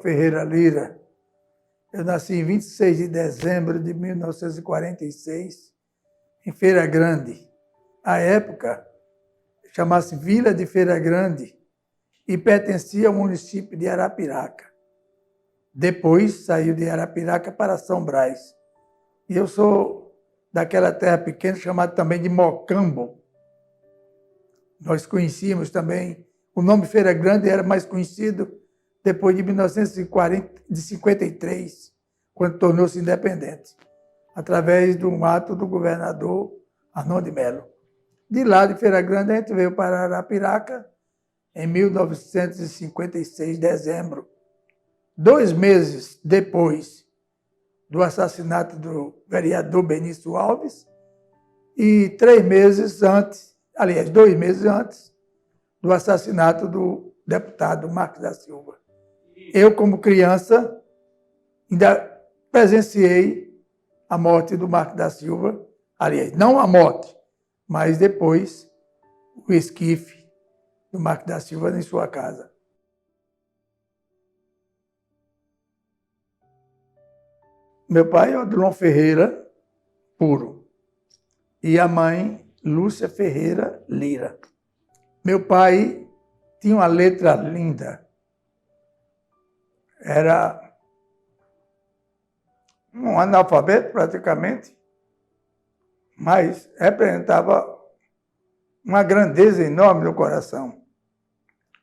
Ferreira Lira. Eu nasci em 26 de dezembro de 1946, em Feira Grande. À época, chamava-se Vila de Feira Grande e pertencia ao município de Arapiraca. Depois saiu de Arapiraca para São Brás. E eu sou daquela terra pequena chamada também de Mocambo. Nós conhecíamos também, o nome Feira Grande era mais conhecido depois de 1953, quando tornou-se independente, através de um ato do governador Arnon de Melo. De lá de Feira Grande, a gente veio para Arapiraca em 1956, dezembro. 2 meses depois do assassinato do vereador Benício Alves e 3 meses antes, aliás, 2 meses antes do assassinato do deputado Marcos da Silva. Eu, como criança, ainda presenciei a morte do Marcos da Silva, aliás, não a morte, mas depois o esquife do Marcos da Silva em sua casa. Meu pai é Odilon Ferreira Puro e a mãe Lúcia Ferreira Lira. Meu pai tinha uma letra linda. Era um analfabeto praticamente, mas representava uma grandeza enorme no coração.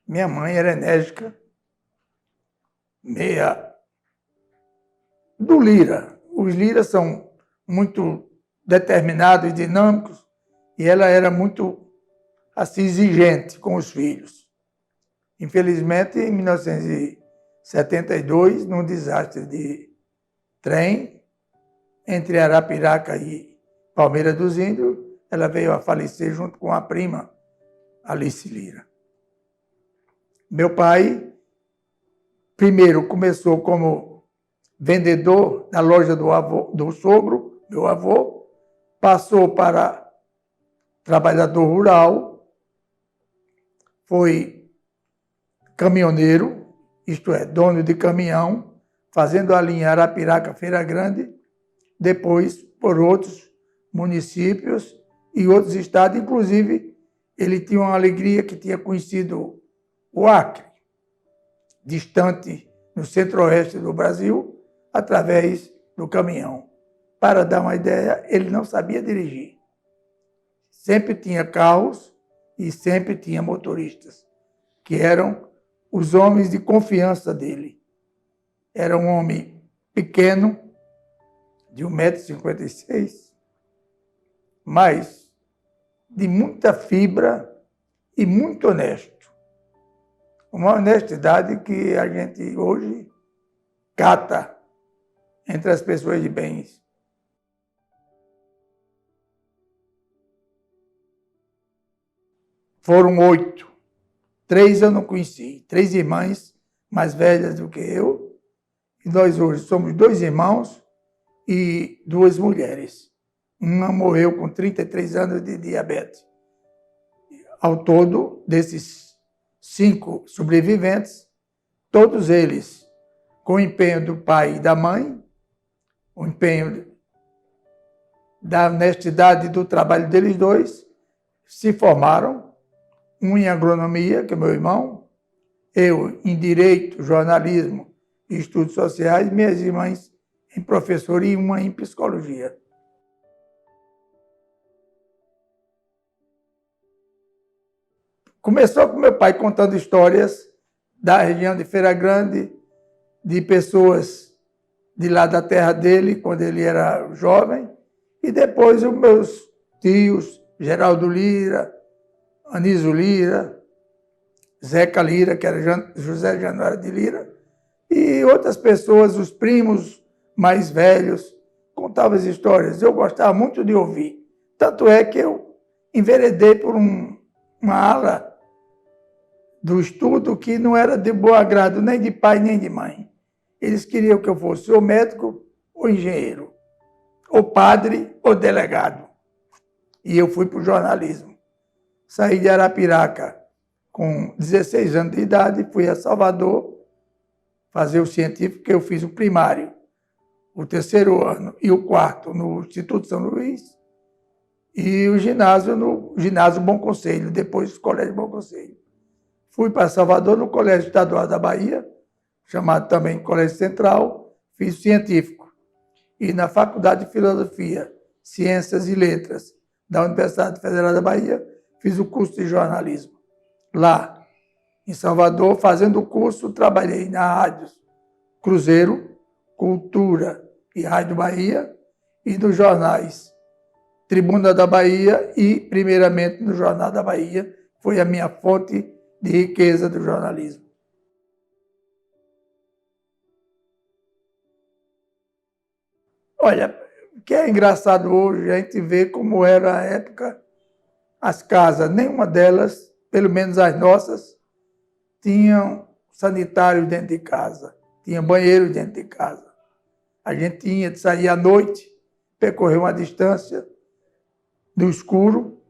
Minha mãe era enérgica, meia do Lira. Os Liras são muito determinados e dinâmicos, e ela era muito assim, exigente com os filhos. Infelizmente, em 1972, num desastre de trem entre Arapiraca e Palmeira dos Índios, ela veio a falecer junto com a prima Alice Lira. Meu pai, primeiro, começou como vendedor na loja do sogro, meu avô, passou para trabalhador rural, foi caminhoneiro, isto é, dono de caminhão, fazendo a linha Arapiraca-Feira Grande, depois por outros municípios e outros estados, inclusive ele tinha uma alegria que tinha conhecido o Acre, distante no centro-oeste do Brasil, através do caminhão. Para dar uma ideia, ele não sabia dirigir. Sempre tinha carros e sempre tinha motoristas, que eram os homens de confiança dele. Era um homem pequeno, de 1,56 m, mas de muita fibra e muito honesto. Uma honestidade que a gente hoje cata entre as pessoas de bens. Foram 8. 3 eu não conheci. 3 irmãs mais velhas do que eu. E nós hoje somos 2 irmãos e 2 mulheres. Uma morreu com 33 anos de diabetes. Ao todo, desses 5 sobreviventes, todos eles com o empenho do pai e da mãe, o empenho da honestidade do trabalho deles dois, se formaram, um em agronomia, que é meu irmão, eu em direito, jornalismo e estudos sociais, minhas irmãs em professoria e uma em psicologia. Começou com meu pai contando histórias da região de Feira Grande, de pessoas de lá da terra dele, quando ele era jovem, e depois os meus tios, Geraldo Lira, Anísio Lira, Zeca Lira, que era José Januário de Lira, e outras pessoas, os primos mais velhos, contavam as histórias. Eu gostava muito de ouvir. Tanto é que eu enveredei por uma ala do estudo que não era de bom agrado nem de pai nem de mãe. Eles queriam que eu fosse ou médico ou engenheiro, ou padre ou delegado. E eu fui para o jornalismo. Saí de Arapiraca com 16 anos de idade, fui a Salvador, fazer o científico, que eu fiz o primário, o terceiro ano e o quarto no Instituto São Luís, e o ginásio no Ginásio Bom Conselho, depois o Colégio Bom Conselho. Fui para Salvador, no Colégio Estadual da Bahia, chamado também Colégio Central, fiz científico. E na Faculdade de Filosofia, Ciências e Letras da Universidade Federal da Bahia, fiz o curso de jornalismo. Lá, em Salvador, fazendo o curso, trabalhei na rádio Cruzeiro, Cultura e Rádio Bahia, e nos jornais Tribuna da Bahia e, primeiramente, no Jornal da Bahia, foi a minha fonte de riqueza do jornalismo. Olha, o que é engraçado hoje, a gente vê como era a época, as casas, nenhuma delas, pelo menos as nossas, tinham sanitário dentro de casa, tinha banheiro dentro de casa. A gente tinha de sair à noite, percorrer uma distância no escuro.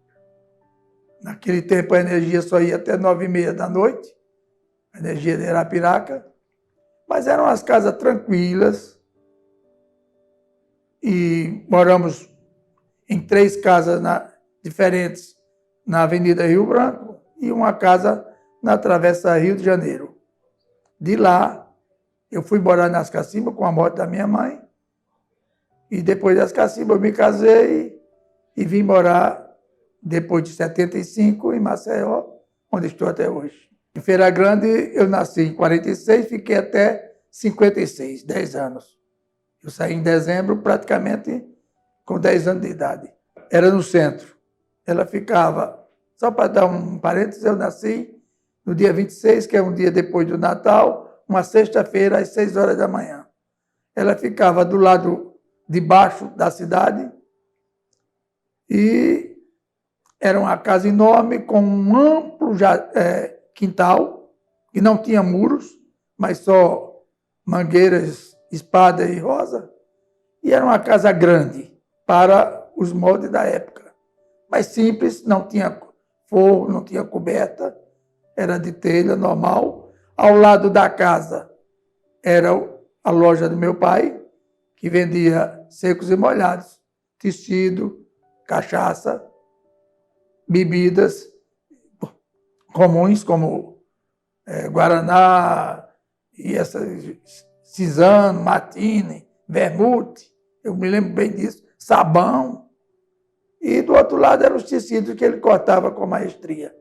Naquele tempo a energia só ia até 9h30 da noite, a energia de Arapiraca, mas eram as casas tranquilas, e moramos em 3 casas diferentes na Avenida Rio Branco e uma casa na Travessa Rio de Janeiro. De lá, eu fui morar nas Cacimbas com a morte da minha mãe, e depois das Cacimbas eu me casei e vim morar, depois de 75, em Maceió, onde estou até hoje. Em Feira Grande, eu nasci em 46, fiquei até 56, 10 anos. Eu saí em dezembro, praticamente com 10 anos de idade. Era no centro. Ela ficava, só para dar um parênteses, eu nasci no dia 26, que é um dia depois do Natal, uma sexta-feira, às 6 horas da manhã. Ela ficava do lado de baixo da cidade e era uma casa enorme, com um amplo quintal, que não tinha muros, mas só mangueiras, espada e rosa. E era uma casa grande para os moldes da época. Mas simples, não tinha forro, não tinha coberta, era de telha normal. Ao lado da casa era a loja do meu pai, que vendia secos e molhados, tecido, cachaça, bebidas comuns como Guaraná, e Cisano, Martini, Vermute, eu me lembro bem disso, sabão. E do outro lado eram os tecidos que ele cortava com maestria.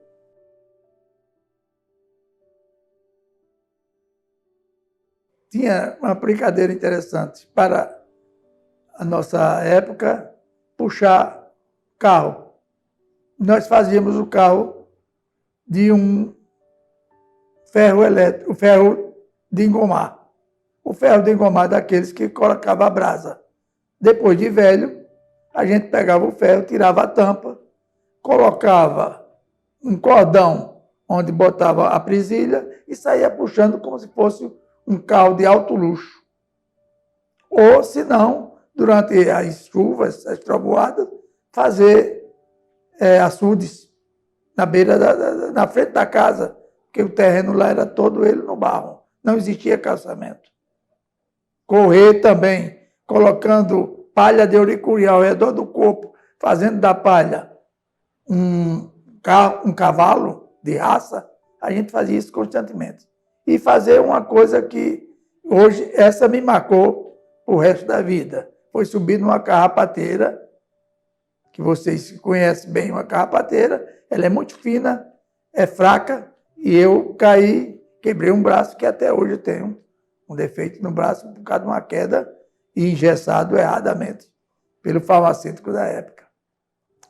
Tinha uma brincadeira interessante para a nossa época, puxar carro. Nós fazíamos o carro de um ferro elétrico, o ferro de engomar. O ferro de engomar daqueles que colocava a brasa. Depois de velho, a gente pegava o ferro, tirava a tampa, colocava um cordão onde botava a presilha e saía puxando como se fosse um carro de alto luxo. Ou, se não, durante as chuvas, as trovoadas, fazer açudes na beira, na frente da casa, porque o terreno lá era todo ele no barro. Não existia calçamento. Correr também, colocando palha de ouricuri ao redor do corpo, fazendo da palha um cavalo de raça, a gente fazia isso constantemente. E fazer uma coisa que hoje, essa me marcou o resto da vida. Foi subir numa carrapateira, que vocês conhecem bem uma carrapateira, ela é muito fina, é fraca, e eu caí, quebrei um braço que até hoje eu tenho um defeito no braço por causa de uma queda e engessado erradamente pelo farmacêutico da época.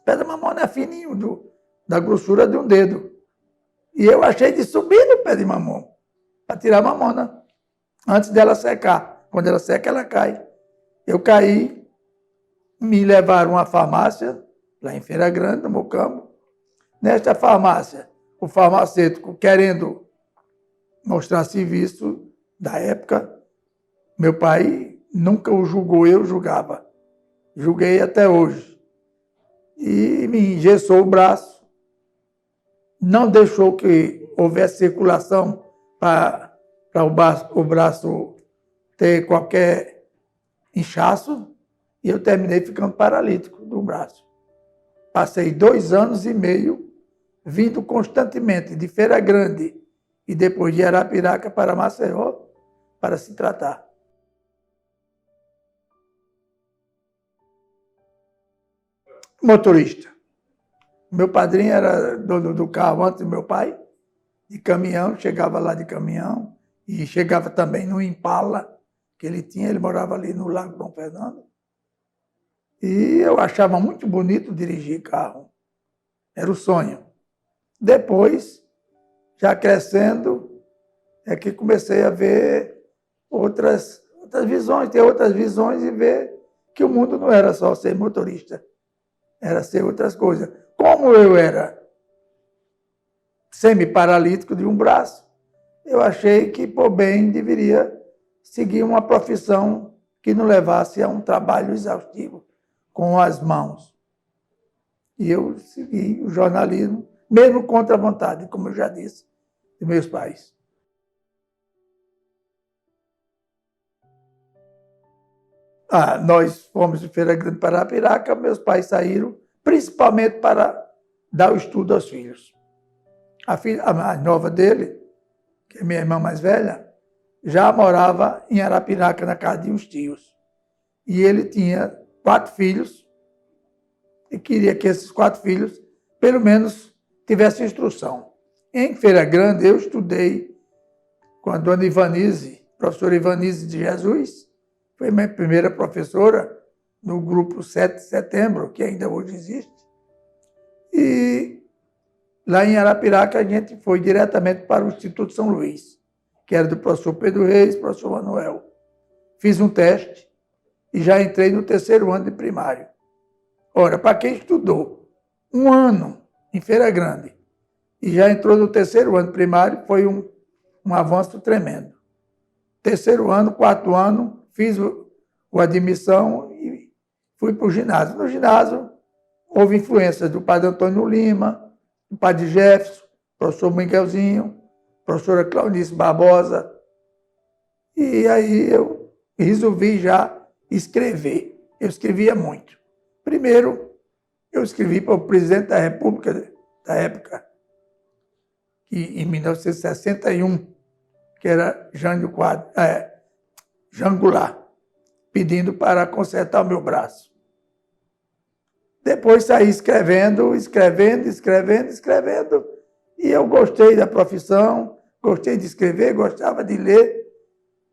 Pé da mamona é fininho, da grossura de um dedo. E eu achei de subir no pé de mamão, para tirar a mamona, antes dela secar. Quando ela seca, ela cai. Eu caí, me levaram à farmácia, lá em Feira Grande, no Mocambo. Nesta farmácia, o farmacêutico, querendo mostrar serviço da época, meu pai nunca o julgou, eu julgava. Julguei até hoje. E me engessou o braço, não deixou que houvesse circulação para para o braço ter qualquer inchaço, e eu terminei ficando paralítico do braço. Passei 2 anos e meio vindo constantemente de Feira Grande e depois de Arapiraca para Maceió para se tratar. Motorista. Meu padrinho era dono do carro antes do meu pai, de caminhão, chegava lá de caminhão, e chegava também no Impala, que ele tinha, ele morava ali no Lago Dom Fernando. E eu achava muito bonito dirigir carro. Era o sonho. Depois, já crescendo, é que comecei a ver outras visões, ter outras visões e ver que o mundo não era só ser motorista, era ser outras coisas. Como eu era semi-paralítico de um braço, eu achei que, por bem, deveria seguir uma profissão que não levasse a um trabalho exaustivo com as mãos. E eu segui o jornalismo, mesmo contra a vontade, como eu já disse, de meus pais. Nós fomos de Feira Grande para Arapiraca, meus pais saíram principalmente para dar o estudo aos filhos. A mais nova dele, que é minha irmã mais velha, já morava em Arapiraca, na casa de uns tios. E ele tinha 4 filhos e queria que esses 4 filhos, pelo menos, tivessem instrução. Em Feira Grande, eu estudei com a dona Ivanise, professora Ivanise de Jesus, foi minha primeira professora no grupo 7 de setembro, que ainda hoje existe. E lá em Arapiraca, a gente foi diretamente para o Instituto São Luís, que era do professor Pedro Reis, professor Manuel. Fiz um teste e já entrei no 3º ano de primário. Ora, para quem estudou 1 ano em Feira Grande e já entrou no 3º ano de primário, foi um avanço tremendo. 3º ano, 4º ano, fiz a admissão e fui para o ginásio. No ginásio, houve influência do padre Antônio Lima, do padre Jefferson, professor Miguelzinho, professora Claunice Barbosa. E aí eu resolvi já escrever. Eu escrevia muito. Primeiro, eu escrevi para o presidente da República da época, que em 1961, que era Jânio Goulart, pedindo para consertar o meu braço. Depois saí escrevendo, e eu gostei da profissão, gostei de escrever, gostava de ler,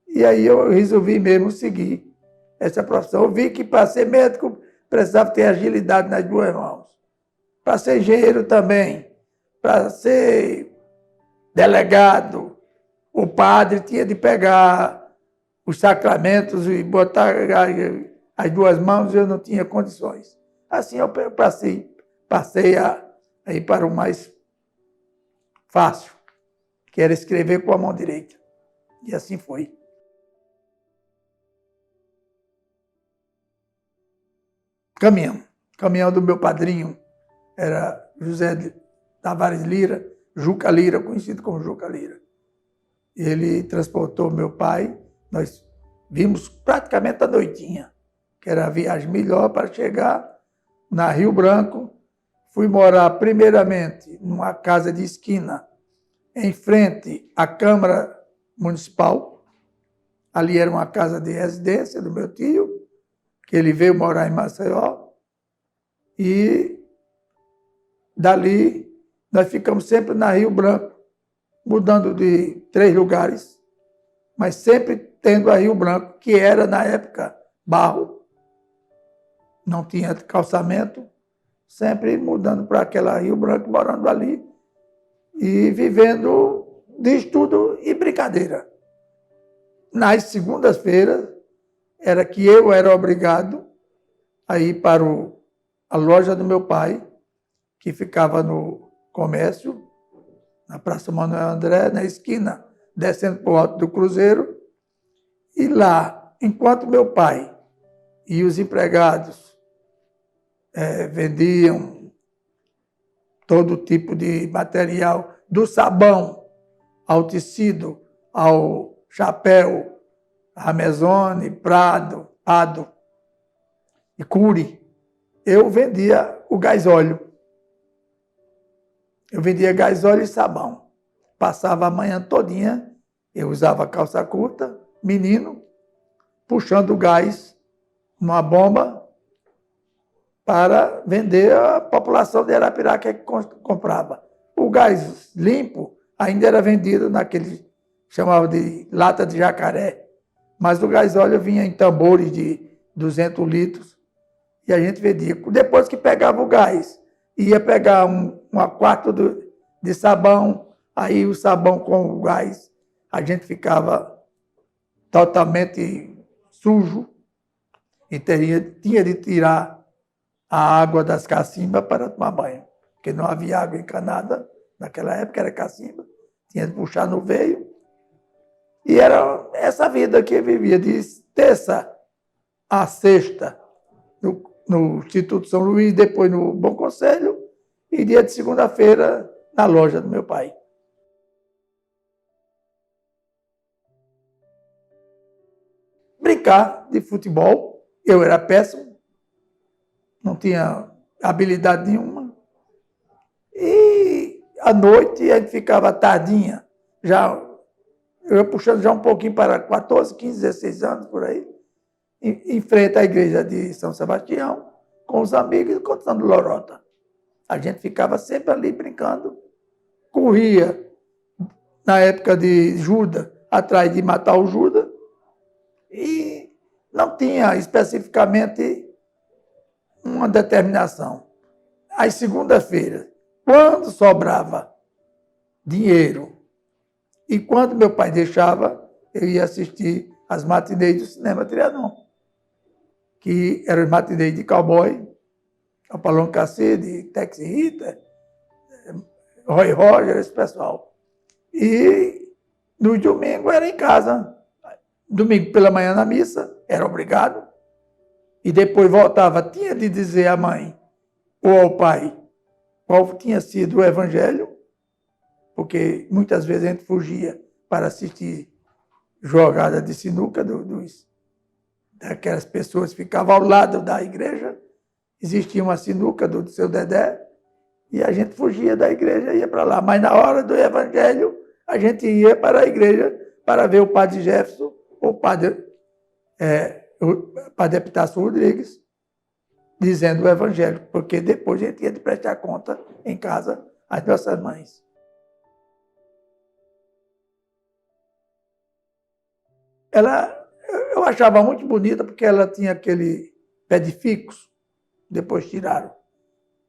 e aí eu resolvi mesmo seguir essa profissão. Eu vi que para ser médico precisava ter agilidade nas 2 mãos. Para ser engenheiro também, para ser delegado, o padre tinha de pegar os sacramentos e botar as 2 mãos, eu não tinha condições. Assim eu passei a ir para o mais fácil, que era escrever com a mão direita. E assim foi. Caminhão do meu padrinho era José Tavares Lira, Juca Lira, conhecido como Juca Lira. Ele transportou meu pai, nós vimos praticamente a noitinha, que era a viagem melhor para chegar na Rio Branco. Fui morar primeiramente numa casa de esquina, em frente à Câmara Municipal. Ali era uma casa de residência do meu tio, que ele veio morar em Maceió. E dali nós ficamos sempre na Rio Branco, mudando de 3 lugares, mas sempre tendo a Rio Branco, que era, na época, barro, não tinha calçamento, sempre mudando para aquela Rio Branco, morando ali e vivendo de estudo e brincadeira. Nas segundas-feiras, era que eu era obrigado a ir para a loja do meu pai, que ficava no comércio, na Praça Manuel André, na esquina, descendo para o Alto do Cruzeiro. E lá, enquanto meu pai e os empregados vendiam todo tipo de material, do sabão ao tecido, ao Chapéu, Ramezone, Prado, Ado e Cury, eu vendia o gás óleo. Eu vendia gás óleo e sabão. Passava a manhã todinha, eu usava calça curta, menino, puxando o gás numa bomba para vender à população de Arapiraca que comprava. O gás limpo ainda era vendido naquele, chamava de lata de jacaré, mas o gás óleo vinha em tambores de 200 litros e a gente vendia. Depois que pegava o gás, ia pegar uma quarto de sabão, aí o sabão com o gás, a gente ficava totalmente sujo e tinha de tirar a água das cacimbas para tomar banho, porque não havia água encanada, naquela época era cacimba, tinha de puxar no veio. E era essa vida que eu vivia, de terça a sexta no Instituto São Luís, depois no Bom Conselho, e dia de segunda-feira na loja do meu pai. Brincar de futebol, eu era péssimo, não tinha habilidade nenhuma. E à noite a gente ficava tardinha, eu puxando já um pouquinho para 14, 15, 16 anos por aí, em frente à igreja de São Sebastião, com os amigos contando lorota. A gente ficava sempre ali brincando, corria na época de Judas, atrás de matar o Judas, e não tinha especificamente uma determinação. Às segunda-feiras, quando sobrava dinheiro e quando meu pai deixava, eu ia assistir as matinês do cinema Trianon, que eram as matinês de cowboy, Apalão Cacete, Tex Rita, Roy Roger, esse pessoal. E no domingo era em casa. Domingo pela manhã na missa, era obrigado. E depois voltava, tinha de dizer à mãe ou ao pai qual tinha sido o evangelho, porque muitas vezes a gente fugia para assistir jogada de sinuca daquelas pessoas que ficavam ao lado da igreja. Existia uma sinuca do seu Dedé, e a gente fugia da igreja e ia para lá. Mas na hora do evangelho, a gente ia para a igreja para ver o padre Jefferson, o padre Epitácio Rodrigues, dizendo o evangelho, porque depois a gente ia de prestar conta em casa às nossas mães. Eu achava muito bonita porque ela tinha aquele pé de ficus, depois tiraram.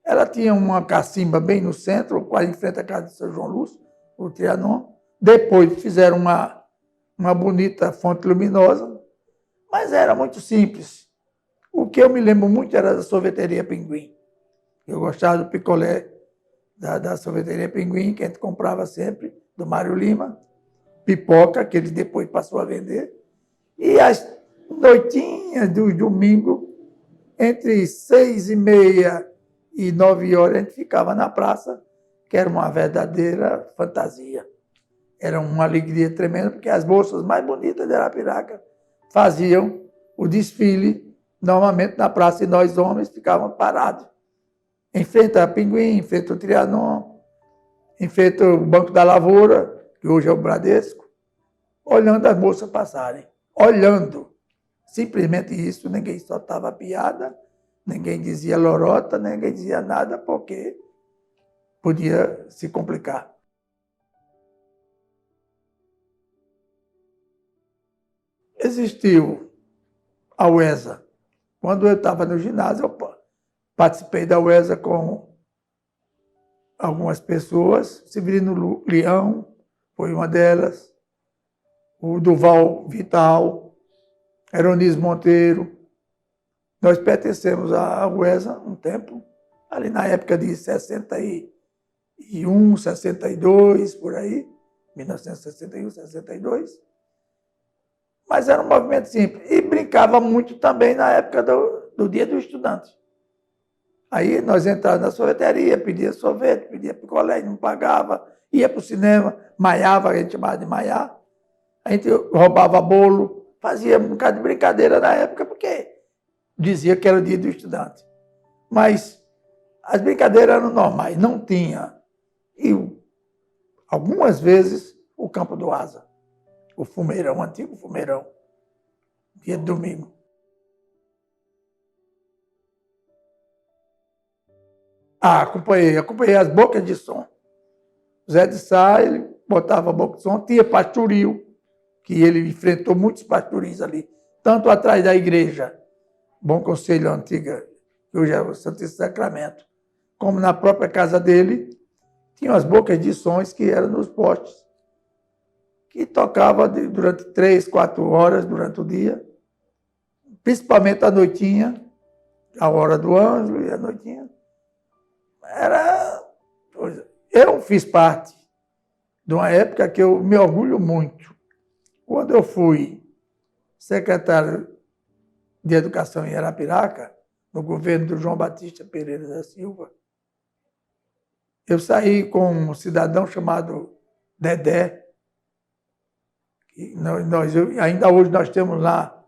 Ela tinha uma cacimba bem no centro, quase em frente à casa de São João Lúcio, o Trianon. Depois fizeram uma bonita fonte luminosa, mas era muito simples. O que eu me lembro muito era da sorveteria Pinguim. Eu gostava do picolé da sorveteria Pinguim, que a gente comprava sempre, do Mário Lima, pipoca, que ele depois passou a vender, e as noitinhas do domingo, entre 6h30 e 9 horas, a gente ficava na praça, que era uma verdadeira fantasia. Era uma alegria tremenda, porque as moças mais bonitas de Arapiraca faziam o desfile, normalmente na praça, e nós homens ficávamos parados. Em frente a Pinguim, em frente ao Trianon, em frente ao Banco da Lavoura, que hoje é o Bradesco, olhando as moças passarem. Olhando. Simplesmente isso, ninguém soltava piada, ninguém dizia lorota, ninguém dizia nada, porque podia se complicar. Existiu a UESA. Quando eu estava no ginásio, eu participei da UESA com algumas pessoas. Severino Leão foi uma delas, o Duval Vital, Aronis Monteiro. Nós pertencemos à UESA um tempo, ali na época de 61, 62, por aí, 1961, 62. Mas era um movimento simples. E brincava muito também na época do Dia do Estudante. Aí nós entrávamos na sorveteria, pedia sorvete, pedia picolé, não pagava, ia para o cinema, maiava, a gente chamava de maiar. A gente roubava bolo, fazia um bocado de brincadeira na época, porque dizia que era o dia do estudante. Mas as brincadeiras eram normais, não tinha. E algumas vezes o campo do Asa, o fumeirão, o antigo fumeirão, dia de domingo. Acompanhei as bocas de som. Zé de Sá, ele botava a boca de som, tinha pastoril, que ele enfrentou muitos pastoris ali, tanto atrás da igreja, Bom Conselho Antiga, que hoje é o Santíssimo Sacramento, como na própria casa dele, tinham as bocas de sons que eram nos postes, que tocava durante 3, 4 horas durante o dia, principalmente à noitinha, a hora do ângelus e a noitinha. Eu fiz parte de uma época que eu me orgulho muito. Quando eu fui secretário de Educação em Arapiraca, no governo do João Batista Pereira da Silva, eu saí com um cidadão chamado Dedé. Ainda hoje nós temos lá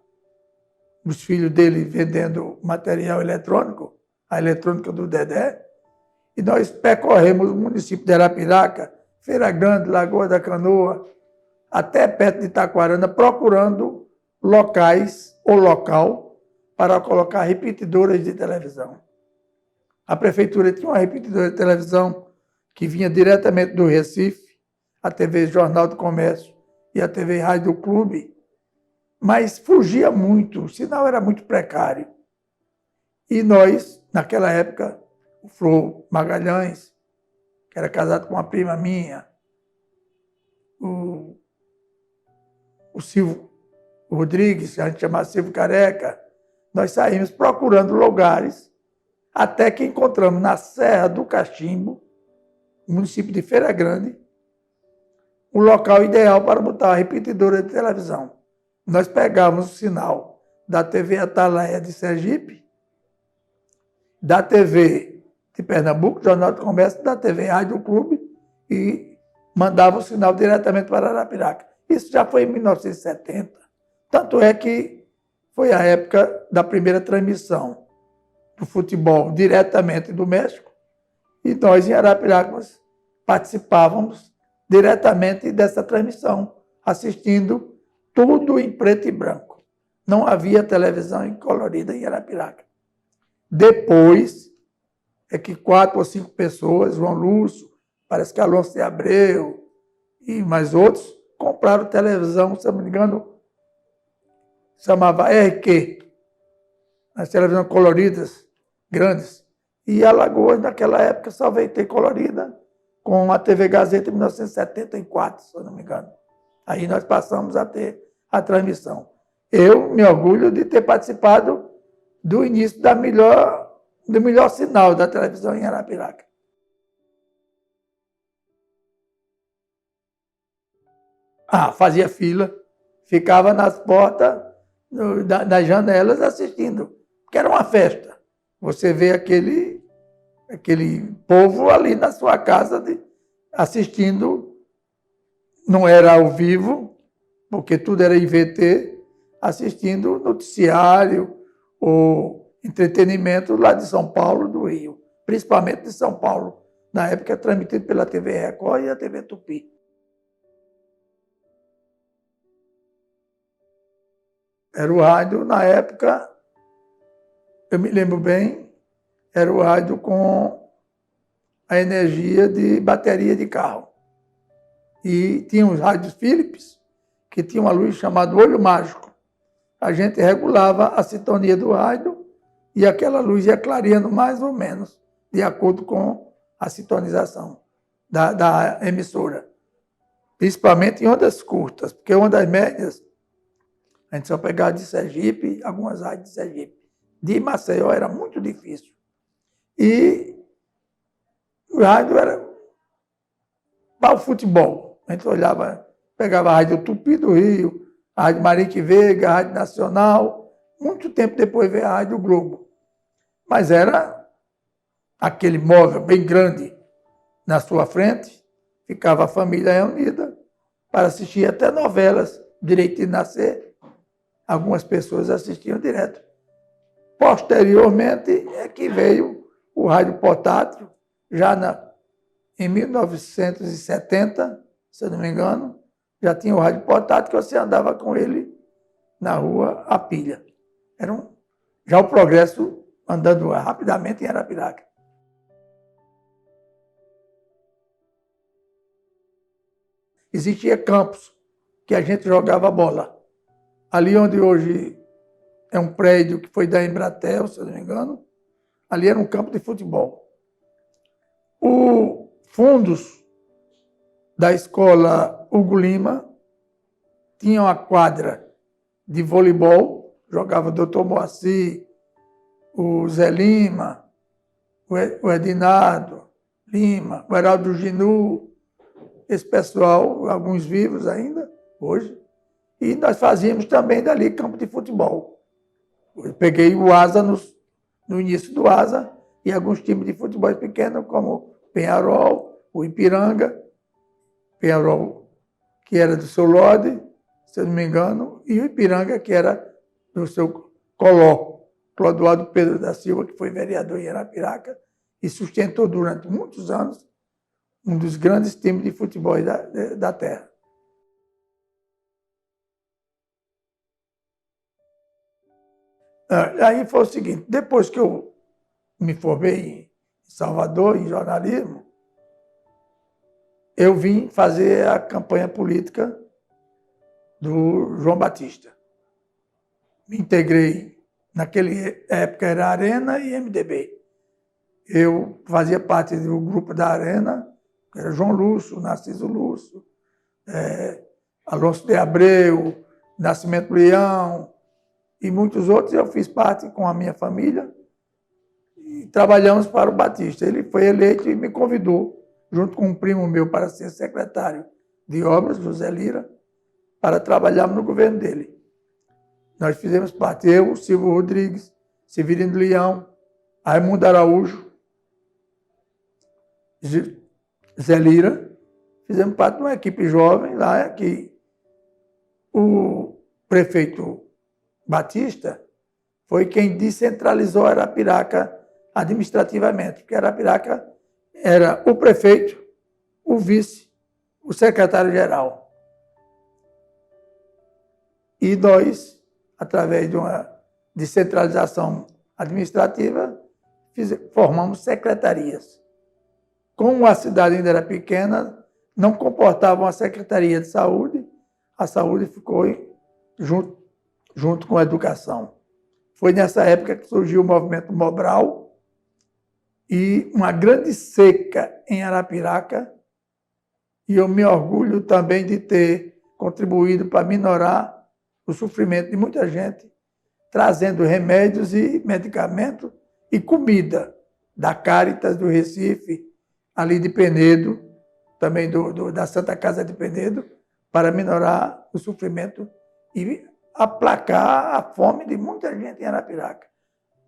os filhos dele vendendo material eletrônico, a eletrônica do Dedé, e nós percorremos o município de Arapiraca, Feira Grande, Lagoa da Canoa, até perto de Itaquarana, procurando locais ou local para colocar repetidoras de televisão. A prefeitura tinha uma repetidora de televisão que vinha diretamente do Recife, a TV Jornal do Comércio e a TV Rádio Clube, mas fugia muito, o sinal era muito precário. E nós, naquela época, o Flor Magalhães, que era casado com uma prima minha, o Silvio Rodrigues, que a gente chamava Silvio Careca, nós saímos procurando lugares, até que encontramos na Serra do Cachimbo, no município de Feira Grande, um local ideal para botar a repetidora de televisão. Nós pegávamos o sinal da TV Atalaia de Sergipe, da TV de Pernambuco, Jornal do Comércio, da TV Rádio Clube, e mandava o sinal diretamente para Arapiraca. Isso já foi em 1970. Tanto é que foi a época da primeira transmissão do futebol diretamente do México, e nós, em Arapiraca, participávamos diretamente dessa transmissão, assistindo tudo em preto e branco. Não havia televisão colorida em Arapiraca. Depois é que 4 ou 5 pessoas, João Lúcio, parece que Alonso de Abreu e mais outros, compraram televisão, se não me engano, chamava RQ, as televisões coloridas, grandes. E Alagoas, naquela época, só veio ter colorida com a TV Gazeta em 1974, se eu não me engano. Aí nós passamos a ter a transmissão. Eu me orgulho de ter participado do início do melhor sinal da televisão em Arapiraca. Fazia fila, ficava nas portas das janelas assistindo, porque era uma festa. Você vê aquele povo ali na sua casa assistindo, não era ao vivo, porque tudo era IVT, assistindo noticiário ou entretenimento lá de São Paulo, do Rio, principalmente de São Paulo, na época transmitido pela TV Record e a TV Tupi. Era o rádio, na época, eu me lembro bem, era o rádio com a energia de bateria de carro. E tinha os rádios Philips, que tinha uma luz chamada olho mágico. A gente regulava a sintonia do rádio e aquela luz ia clareando mais ou menos, de acordo com a sintonização da emissora. Principalmente em ondas curtas, porque ondas médias, a gente só pegava de Sergipe, algumas rádios de Sergipe. De Maceió era muito difícil. E o rádio era para o futebol. A gente olhava, pegava a Rádio Tupi do Rio, a Rádio Marique Veiga, a Rádio Nacional. Muito tempo depois veio a Rádio Globo. Mas era aquele móvel bem grande na sua frente, ficava a família reunida para assistir até novelas Direito de Nascer, algumas pessoas assistiam direto. Posteriormente é que veio o rádio portátil, em 1970, se eu não me engano, já tinha o rádio portátil que você andava com ele na rua a pilha. Já o Progresso andando rapidamente em Arapiraca. Existia campos que a gente jogava bola. Ali onde hoje é um prédio que foi da Embratel, se eu não me engano, ali era um campo de futebol. O fundos da escola Hugo Lima tinha uma quadra de voleibol, jogava o Dr. Moacir, o Zé Lima, o Edinardo Lima, o Heraldo Ginu, esse pessoal, alguns vivos ainda, hoje. E nós fazíamos também dali campo de futebol. Eu peguei o Asa no início do Asa e alguns times de futebol pequenos, como o Penharol, o Ipiranga, Penharol, que era do seu Lorde, se eu não me engano, e o Ipiranga, que era do seu Coló, Clodoaldo Pedro da Silva, que foi vereador em Arapiraca e sustentou durante muitos anos um dos grandes times de futebol da terra. Aí foi o seguinte, depois que eu me formei em Salvador, em jornalismo, eu vim fazer a campanha política do João Batista. Me integrei, naquela época era Arena e MDB. Eu fazia parte do grupo da Arena, que era João Lúcio, Narciso Lúcio, Alonso de Abreu, Nascimento Leão e muitos outros. Eu fiz parte com a minha família e trabalhamos para o Batista. Ele foi eleito e me convidou, junto com um primo meu, para ser secretário de obras, José Lira, para trabalharmos no governo dele. Nós fizemos parte, eu, Silvio Rodrigues, Severino Leão, Raimundo Araújo, Zé Lira, fizemos parte de uma equipe jovem lá, que o prefeito Batista foi quem descentralizou Arapiraca administrativamente, porque Arapiraca era o prefeito, o vice, o secretário-geral. E nós, através de uma descentralização administrativa, formamos secretarias. Como a cidade ainda era pequena, não comportava uma secretaria de saúde, a saúde ficou junto com a educação. Foi nessa época que surgiu o movimento Mobral e uma grande seca em Arapiraca, e eu me orgulho também de ter contribuído para minorar o sofrimento de muita gente, trazendo remédios e medicamentos e comida da Caritas do Recife, ali de Penedo, também da Santa Casa de Penedo, para minorar o sofrimento e aplacar a fome de muita gente em Arapiraca.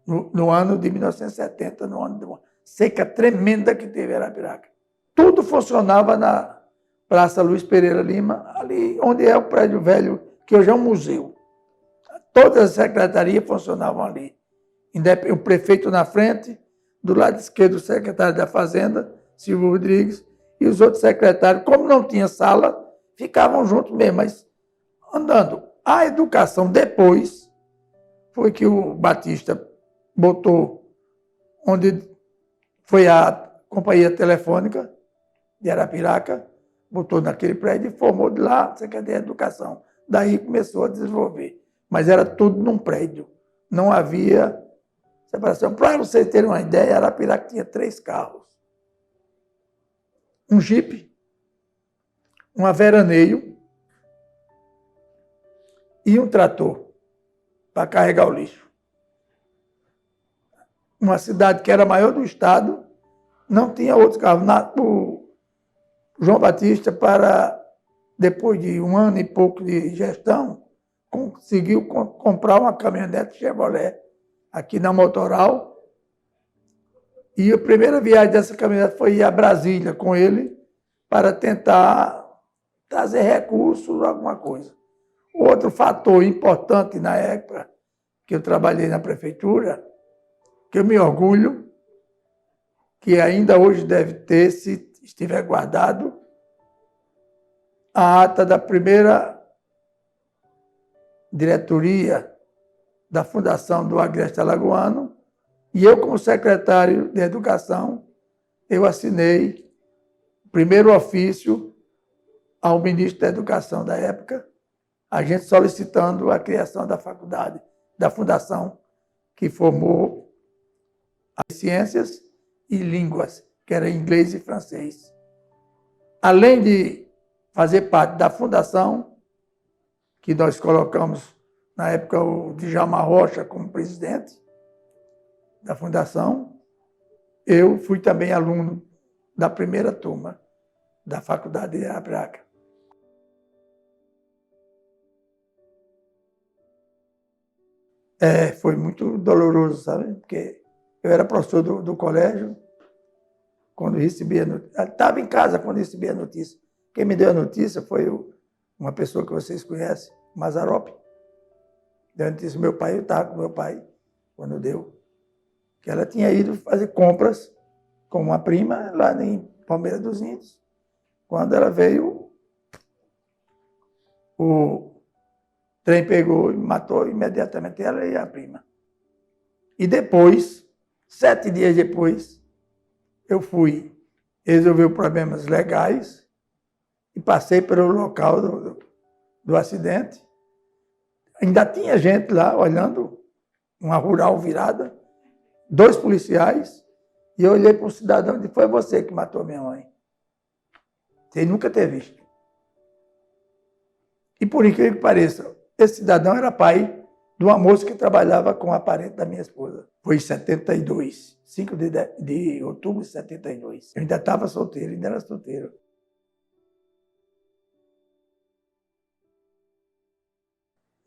No ano de 1970, no ano de uma seca tremenda que teve em Arapiraca. Tudo funcionava na Praça Luiz Pereira Lima, ali onde é o prédio velho, que hoje é um museu. Todas as secretarias funcionavam ali. O prefeito na frente, do lado esquerdo o secretário da Fazenda, Silvio Rodrigues, e os outros secretários, como não tinha sala, ficavam juntos mesmo, mas andando. A educação depois foi que o Batista botou, onde foi a Companhia Telefônica de Arapiraca, botou naquele prédio e formou de lá a Secretaria de Educação. Daí começou a desenvolver. Mas era tudo num prédio. Não havia separação. Para vocês terem uma ideia, Arapiraca tinha 3 carros. Um Jeep, uma veraneio e um trator para carregar o lixo. Uma cidade que era a maior do estado, não tinha outros carros. O João Batista, depois de um ano e pouco de gestão, conseguiu comprar uma caminhonete Chevrolet aqui na Motoral. E a primeira viagem dessa caminhonete foi ir a Brasília com ele para tentar trazer recursos, alguma coisa. Outro fator importante na época que eu trabalhei na prefeitura, que eu me orgulho, que ainda hoje deve ter, se estiver guardado, a ata da primeira diretoria da Fundação do Agreste Alagoano, e eu, como secretário de Educação, eu assinei o primeiro ofício ao ministro da Educação da época, a gente solicitando a criação da faculdade, da fundação que formou as ciências e línguas, que era inglês e francês. Além de fazer parte da fundação, que nós colocamos, na época, o Djalma Rocha como presidente da fundação, eu fui também aluno da primeira turma da Faculdade de Arapiraca. Foi muito doloroso, sabe? Porque eu era professor do colégio, quando recebia a notícia. Estava em casa quando recebi a notícia. Quem me deu a notícia foi uma pessoa que vocês conhecem, Mazzaropi. Deu a notícia, meu pai, eu estava com meu pai quando deu. Que ela tinha ido fazer compras com uma prima lá em Palmeiras dos Índios. Quando ela veio, o trem pegou e matou imediatamente ela e a prima. E depois, 7 dias depois, eu fui resolver problemas legais e passei pelo local do acidente. Ainda tinha gente lá olhando, uma rural virada, 2 policiais, e eu olhei para o cidadão e disse, foi você que matou minha mãe. Sem nunca ter visto. E por incrível que pareça, esse cidadão era pai de uma moça que trabalhava com a parente da minha esposa. Foi em 72, 5 de outubro de 72. Eu ainda estava solteiro, ainda era solteiro.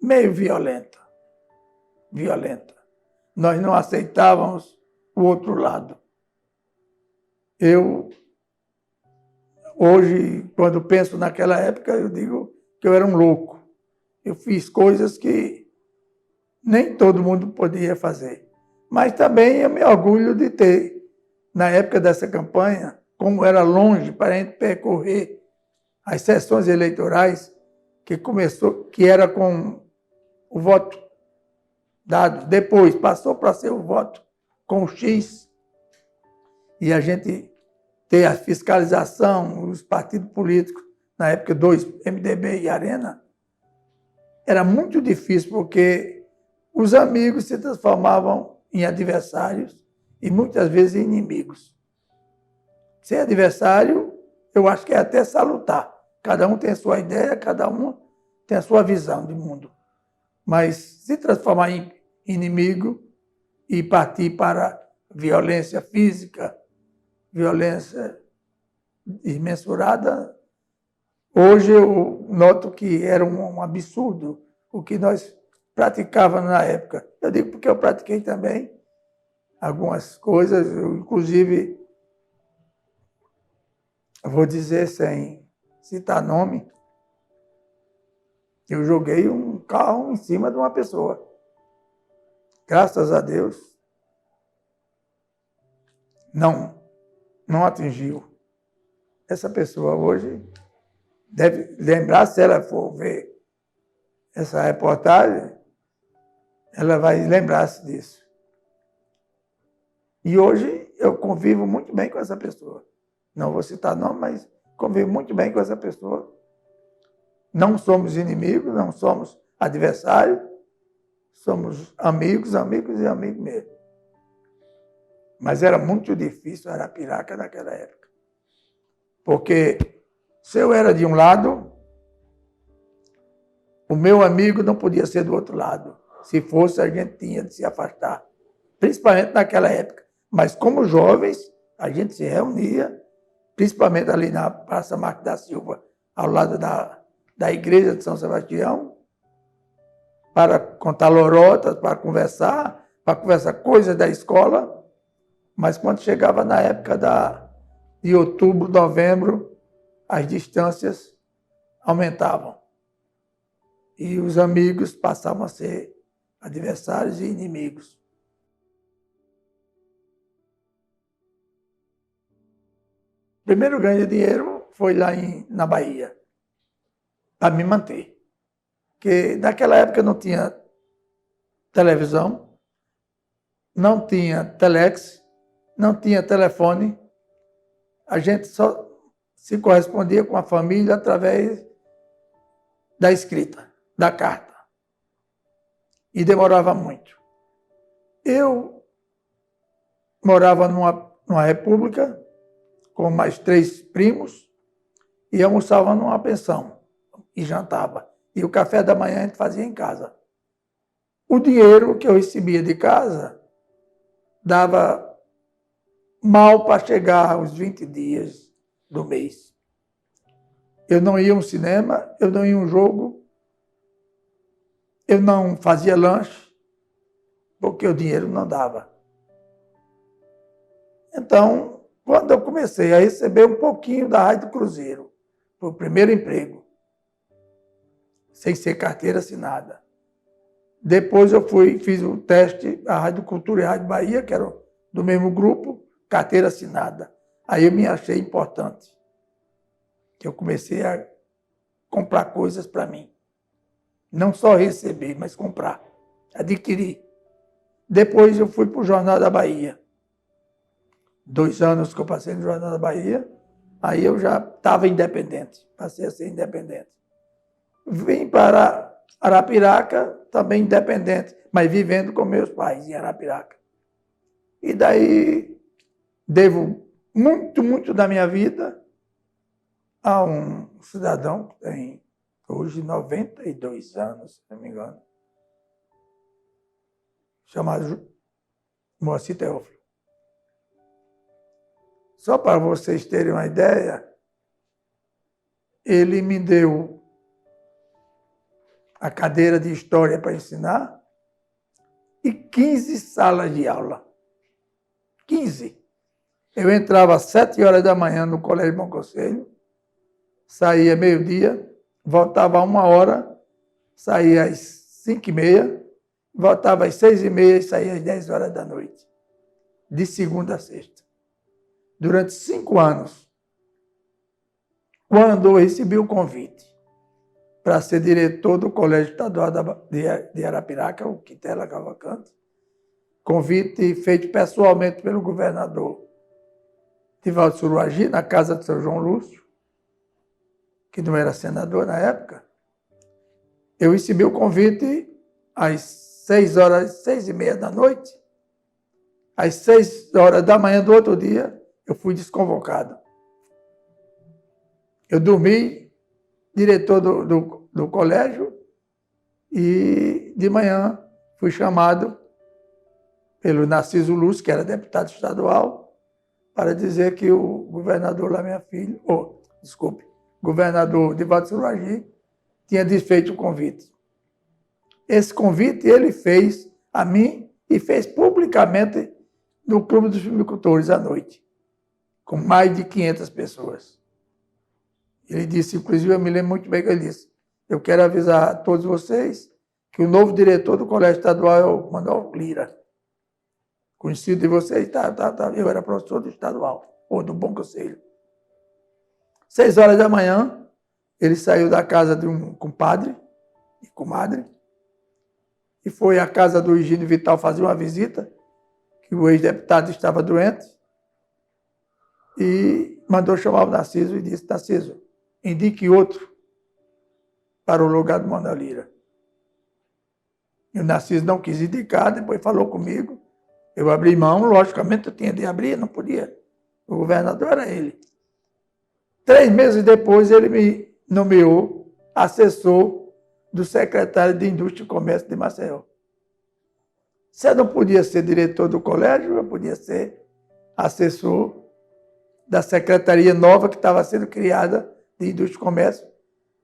Meio violenta. Violenta. Nós não aceitávamos o outro lado. Eu, hoje, quando penso naquela época, eu digo que eu era um louco. Eu fiz coisas que nem todo mundo podia fazer. Mas também eu me orgulho de ter, na época dessa campanha, como era longe para a gente percorrer as sessões eleitorais, que era com o voto dado. Depois passou para ser o voto com o X. E a gente ter a fiscalização, os partidos políticos, na época 2, MDB e Arena, era muito difícil, porque os amigos se transformavam em adversários e muitas vezes em inimigos. Ser adversário, eu acho que é até salutar. Cada um tem a sua ideia, cada um tem a sua visão de mundo. Mas se transformar em inimigo e partir para violência física, violência imensurada, hoje eu noto que era um absurdo o que nós praticávamos na época. Eu digo porque eu pratiquei também algumas coisas, eu, inclusive, vou dizer sem citar nome, eu joguei um carro em cima de uma pessoa. Graças a Deus, não atingiu. Essa pessoa hoje deve lembrar, se ela for ver essa reportagem, ela vai lembrar-se disso. E hoje eu convivo muito bem com essa pessoa. Não vou citar nome, mas convivo muito bem com essa pessoa. Não somos inimigos, não somos adversários, somos amigos, amigos e amigos mesmo. Mas era muito difícil Arapiraca naquela época. Porque se eu era de um lado, o meu amigo não podia ser do outro lado. Se fosse, a gente tinha de se afastar. Principalmente naquela época. Mas como jovens, a gente se reunia, principalmente ali na Praça Marques da Silva, ao lado da igreja de São Sebastião, para contar lorotas, para conversar coisas da escola. Mas quando chegava na época de outubro, novembro, as distâncias aumentavam. e os amigos passavam a ser adversários e inimigos. O primeiro ganho de dinheiro foi lá na Bahia, para me manter. Porque naquela época não tinha televisão, não tinha telex, não tinha telefone. A gente só se correspondia com a família através da escrita, da carta. E demorava muito. Eu morava numa república com mais 3 primos e almoçava numa pensão e jantava. E o café da manhã a gente fazia em casa. O dinheiro que eu recebia de casa dava mal para chegar aos 20 dias do mês. Eu não ia a um cinema, eu não ia a um jogo, eu não fazia lanche, porque o dinheiro não dava. Então, quando eu comecei a receber um pouquinho da Rádio Cruzeiro, foi o primeiro emprego, sem ser carteira assinada. Depois eu fiz o teste, a Rádio Cultura e a Rádio Bahia, que eram do mesmo grupo, carteira assinada. Aí eu me achei importante, que eu comecei a comprar coisas para mim. Não só receber, mas comprar, adquirir. Depois eu fui para o Jornal da Bahia. 2 anos que eu passei no Jornal da Bahia, aí eu já estava independente, passei a ser independente. Vim para Arapiraca, também independente, mas vivendo com meus pais em Arapiraca. E daí devo muito da minha vida a um cidadão que tem hoje 92 anos, se não me engano, chamado Moacir Teófilo. Só para vocês terem uma ideia, ele me deu a cadeira de história para ensinar e 15 salas de aula. 15. Eu entrava às 7 horas da manhã no Colégio Bom Conselho, saía meio-dia, voltava a 1 hora, saía às 5h30, voltava às 6h30 e saía às 10 horas da noite, de segunda a sexta. Durante 5 anos, quando eu recebi o convite para ser diretor do Colégio Estadual de Arapiraca, o Quintela Cavalcante, convite feito pessoalmente pelo governador Divaldo Suruagi, na casa de São João Lúcio, que não era senador na época. Eu recebi o convite às 6 horas, 6h30 da noite. Às 6 horas da manhã do outro dia, eu fui desconvocado. Eu dormi, diretor do colégio, e de manhã fui chamado pelo Narciso Lúcio, que era deputado estadual, para dizer que o governador lá, minha filha, governador Divaldo Suruagi, tinha desfeito o convite. Esse convite ele fez a mim e fez publicamente no Clube dos Filmicultores à noite, com mais de 500 pessoas. Ele disse, inclusive, eu me lembro muito bem que ele disse, eu quero avisar a todos vocês que o novo diretor do Colégio Estadual é o Manuel Lira. Conhecido de vocês, eu era professor do estadual, ou do Bom Conselho. 6 horas da manhã, ele saiu da casa de um compadre e comadre e foi à casa do Higínio Vital fazer uma visita, que o ex-deputado estava doente, e mandou chamar o Narciso e disse, Narciso, indique outro para o lugar do Manuel Lira. E o Narciso não quis indicar, depois falou comigo. Eu abri mão, logicamente eu tinha de abrir, não podia. O governador era ele. 3 meses depois, ele me nomeou assessor do secretário de Indústria e Comércio de Maceió. Se eu não podia ser diretor do colégio, eu podia ser assessor da secretaria nova que estava sendo criada de Indústria e Comércio,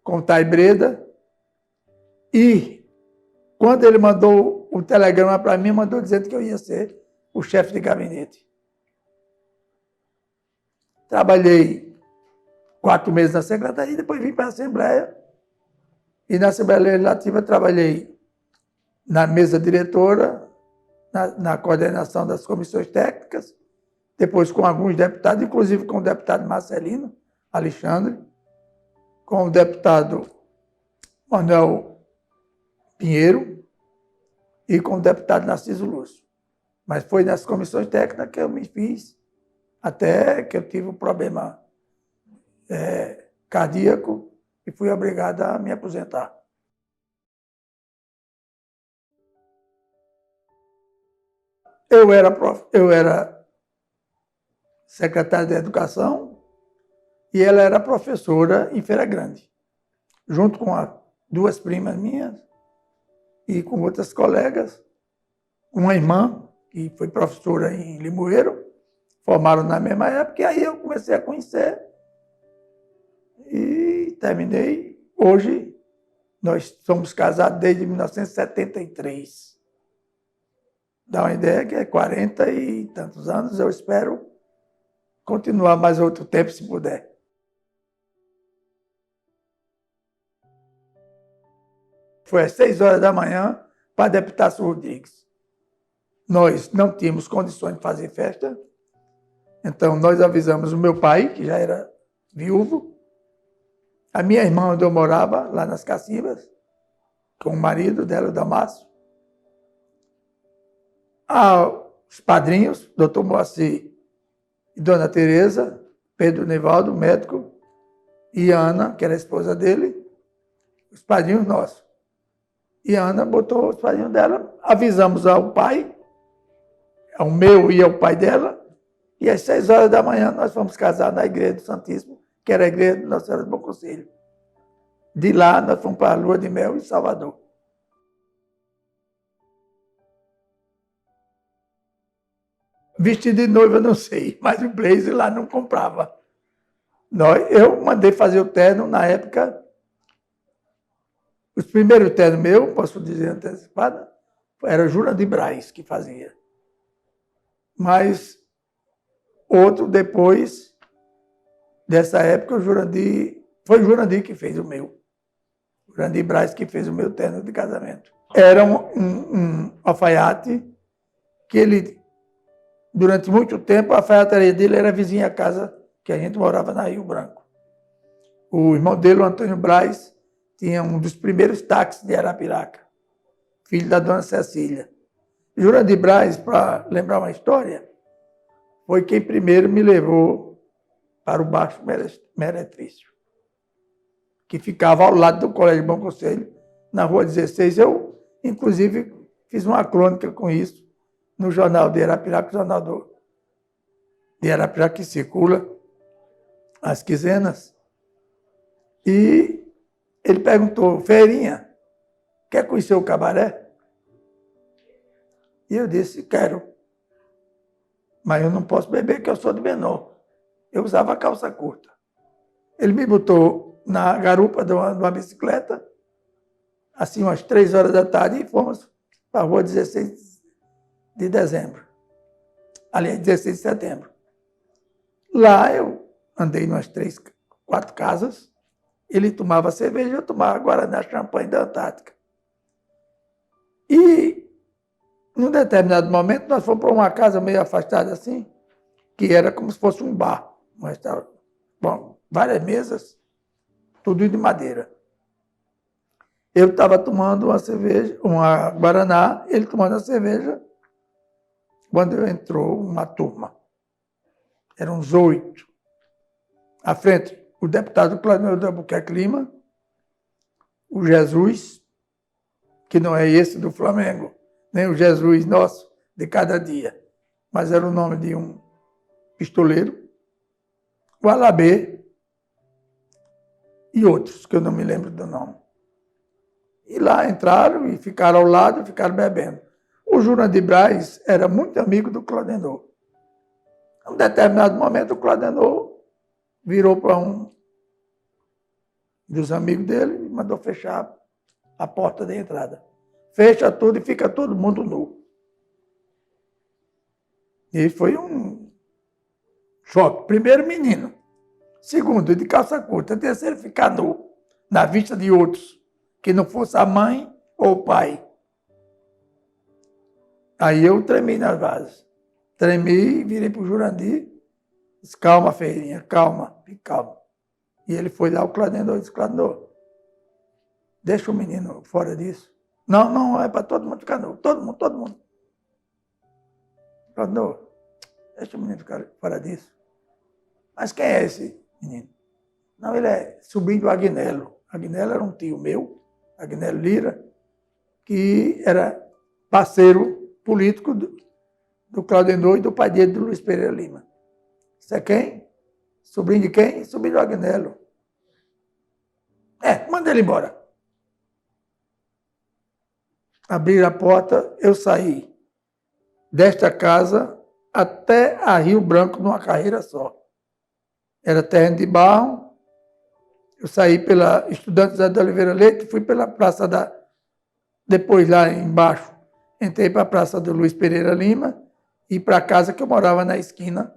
com Tai Breda. E quando ele mandou o telegrama para mim, mandou dizendo que eu ia ser o chefe de gabinete. Trabalhei 4 meses na secretaria, depois vim para a Assembleia E na Assembleia Legislativa trabalhei na mesa diretora, na coordenação das comissões técnicas, depois com alguns deputados, inclusive com o deputado Marcelino Alexandre, com o deputado Manuel Pinheiro e com o deputado Narciso Lúcio. Mas foi nas comissões técnicas que eu me fiz, até que eu tive um problema cardíaco e fui obrigado a me aposentar. Eu era secretário de Educação e ela era professora em Feira Grande, junto com duas primas minhas e com outras colegas, uma irmã que foi professora em Limoeiro, formaram na mesma época, e aí eu comecei a conhecer e terminei. Hoje, nós somos casados desde 1973. Dá uma ideia que é 40 e tantos anos, eu espero continuar mais outro tempo, se puder. Foi às 6 horas da manhã para a deputada Rodrigues. Nós não tínhamos condições de fazer festa, então nós avisamos o meu pai, que já era viúvo, a minha irmã, onde eu morava, lá nas Cacimbas, com o marido dela, o Damácio, os padrinhos, doutor Moacir e dona Tereza, Pedro Nevaldo, médico, e Ana, que era a esposa dele, os padrinhos nossos. E a Ana botou os padrinhos dela, avisamos ao pai, ao meu e ao pai dela, e às 6 horas da manhã nós fomos casar na Igreja do Santíssimo, que era a Igreja de Nossa Senhora do Bom Conselho. De lá nós fomos para a Lua de Mel em Salvador. Vestido de noiva não sei, mas o blazer lá não comprava. Eu mandei fazer o terno na época. Os primeiros ternos meus, posso dizer antecipada, era o Jurandir Braz que fazia. Mas outro depois dessa época, foi o Jurandir que fez o meu. O Jurandir Braz que fez o meu terno de casamento. Era um alfaiate que ele, durante muito tempo, a alfaiataria dele era vizinha à casa que a gente morava na Rio Branco. O irmão dele, o Antônio Braz, tinha um dos primeiros táxis de Arapiraca, filho da dona Cecília. Jurandir Braz, para lembrar uma história, foi quem primeiro me levou para o Baixo Meretrício, que ficava ao lado do Colégio Bom Conselho, na Rua 16. Eu, inclusive, fiz uma crônica com isso no jornal de Arapiraca, o jornal de Arapiraca que circula às quinzenas. E ele perguntou: Feirinha, quer conhecer o cabaré? E eu disse: quero. Mas eu não posso beber, porque eu sou de menor. Eu usava calça curta. Ele me botou na garupa de uma bicicleta, assim, umas 3 horas da tarde, e fomos para a Rua 16 de dezembro. Aliás, 16 de setembro. Lá eu andei umas 3, 4 casas. Ele tomava cerveja, eu tomava guaraná, champanhe da Antártica. E, num determinado momento, nós fomos para uma casa meio afastada assim, que era como se fosse um bar, um restaurante. Bom, várias mesas, tudo de madeira. Eu estava tomando uma cerveja, uma guaraná, ele tomando a cerveja, quando entrou uma turma. Eram uns 8. À frente, o deputado Cláudio de Albuquerque Lima, o Jesus, que não é esse do Flamengo, nem o Jesus nosso de cada dia, mas era o nome de um pistoleiro, o Alabê e outros, que eu não me lembro do nome. E lá entraram e ficaram ao lado, ficaram bebendo. O Jurandir Braz era muito amigo do Claudenor. Em um determinado momento, o Claudenor virou para um dos amigos dele e mandou fechar a porta da entrada. Fecha tudo e fica todo mundo nu. E foi um choque. Primeiro, menino. Segundo, de calça curta. Terceiro, ficar nu, na vista de outros. que não fosse a mãe ou o pai. Aí eu tremi nas bases. Tremi, virei para o Jurandir, disse, calma, Ferreirinha, calma, fique calma. E ele foi lá, o Claudendor disse, Claudendor, deixa o menino fora disso. Não, não, é para todo mundo ficar novo, todo mundo. Claudendor, deixa o menino ficar fora disso. Mas quem é esse menino? Não, ele é sobrinho do Agnello. Agnello era um tio meu, Agnello Lira, que era parceiro político do Claudendor e do pai dele, do Luiz Pereira Lima. Isso é quem? Sobrinho de quem? Sobrinho do Agnello. Manda ele embora. Abri a porta, eu saí desta casa até a Rio Branco numa carreira só. Era terreno de barro. Eu saí pela Estudante José de Oliveira Leite, fui pela Praça da... Depois lá embaixo, entrei para a Praça do Luiz Pereira Lima e para a casa que eu morava na esquina.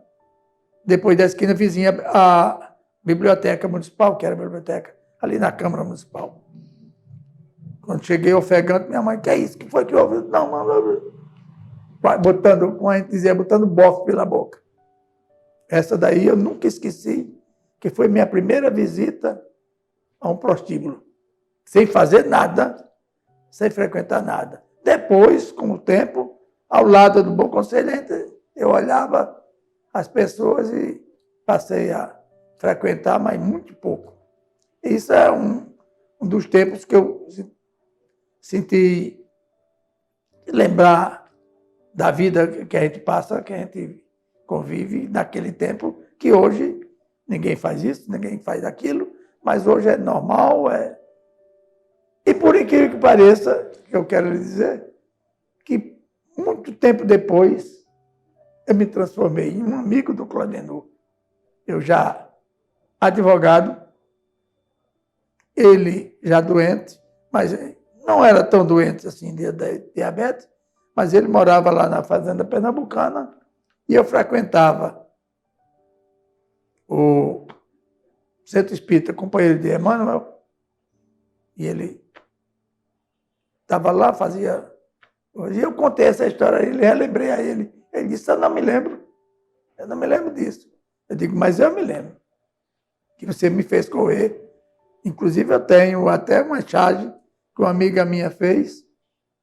Depois da esquina vizinha a Biblioteca Municipal, que era a biblioteca, ali na Câmara Municipal. Quando cheguei ofegante, minha mãe, que é isso? Que foi que houve? Não, botando, como a gente dizia, botando bofe pela boca. Essa daí eu nunca esqueci, que foi minha primeira visita a um prostíbulo. Sem fazer nada, sem frequentar nada. Depois, com o tempo, ao lado do Bom Conselheiro, eu olhava as pessoas e passei a frequentar, mas muito pouco. Isso é um dos tempos que eu senti lembrar da vida que a gente passa, que a gente convive naquele tempo, que hoje ninguém faz isso, ninguém faz aquilo, mas hoje é normal. E por incrível que pareça, eu quero lhe dizer que muito tempo depois eu me transformei em um amigo do Claudendor. Eu já advogado, ele já doente, mas não era tão doente assim de diabetes, mas ele morava lá na Fazenda Pernambucana e eu frequentava o Centro Espírita Companheiro de Emmanuel, e ele estava lá, fazia... Hoje eu contei essa história a ele, relembrei a ele. Ele disse, eu não me lembro disso. Eu digo, mas eu me lembro que você me fez correr. Inclusive eu tenho até uma charge que uma amiga minha fez,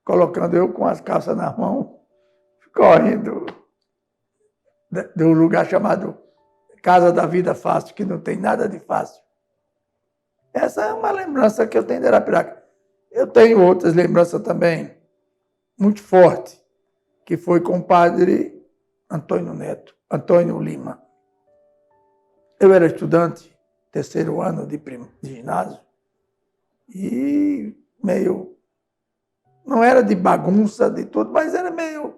colocando eu com as calças na mão, correndo do lugar chamado Casa da Vida Fácil, que não tem nada de fácil. Essa é uma lembrança que eu tenho de Arapiraca. Eu tenho outras lembranças também, muito fortes, que foi com o padre Antônio Lima. Eu era estudante, terceiro ano de ginásio, e meio... Não era de bagunça, de tudo, mas era meio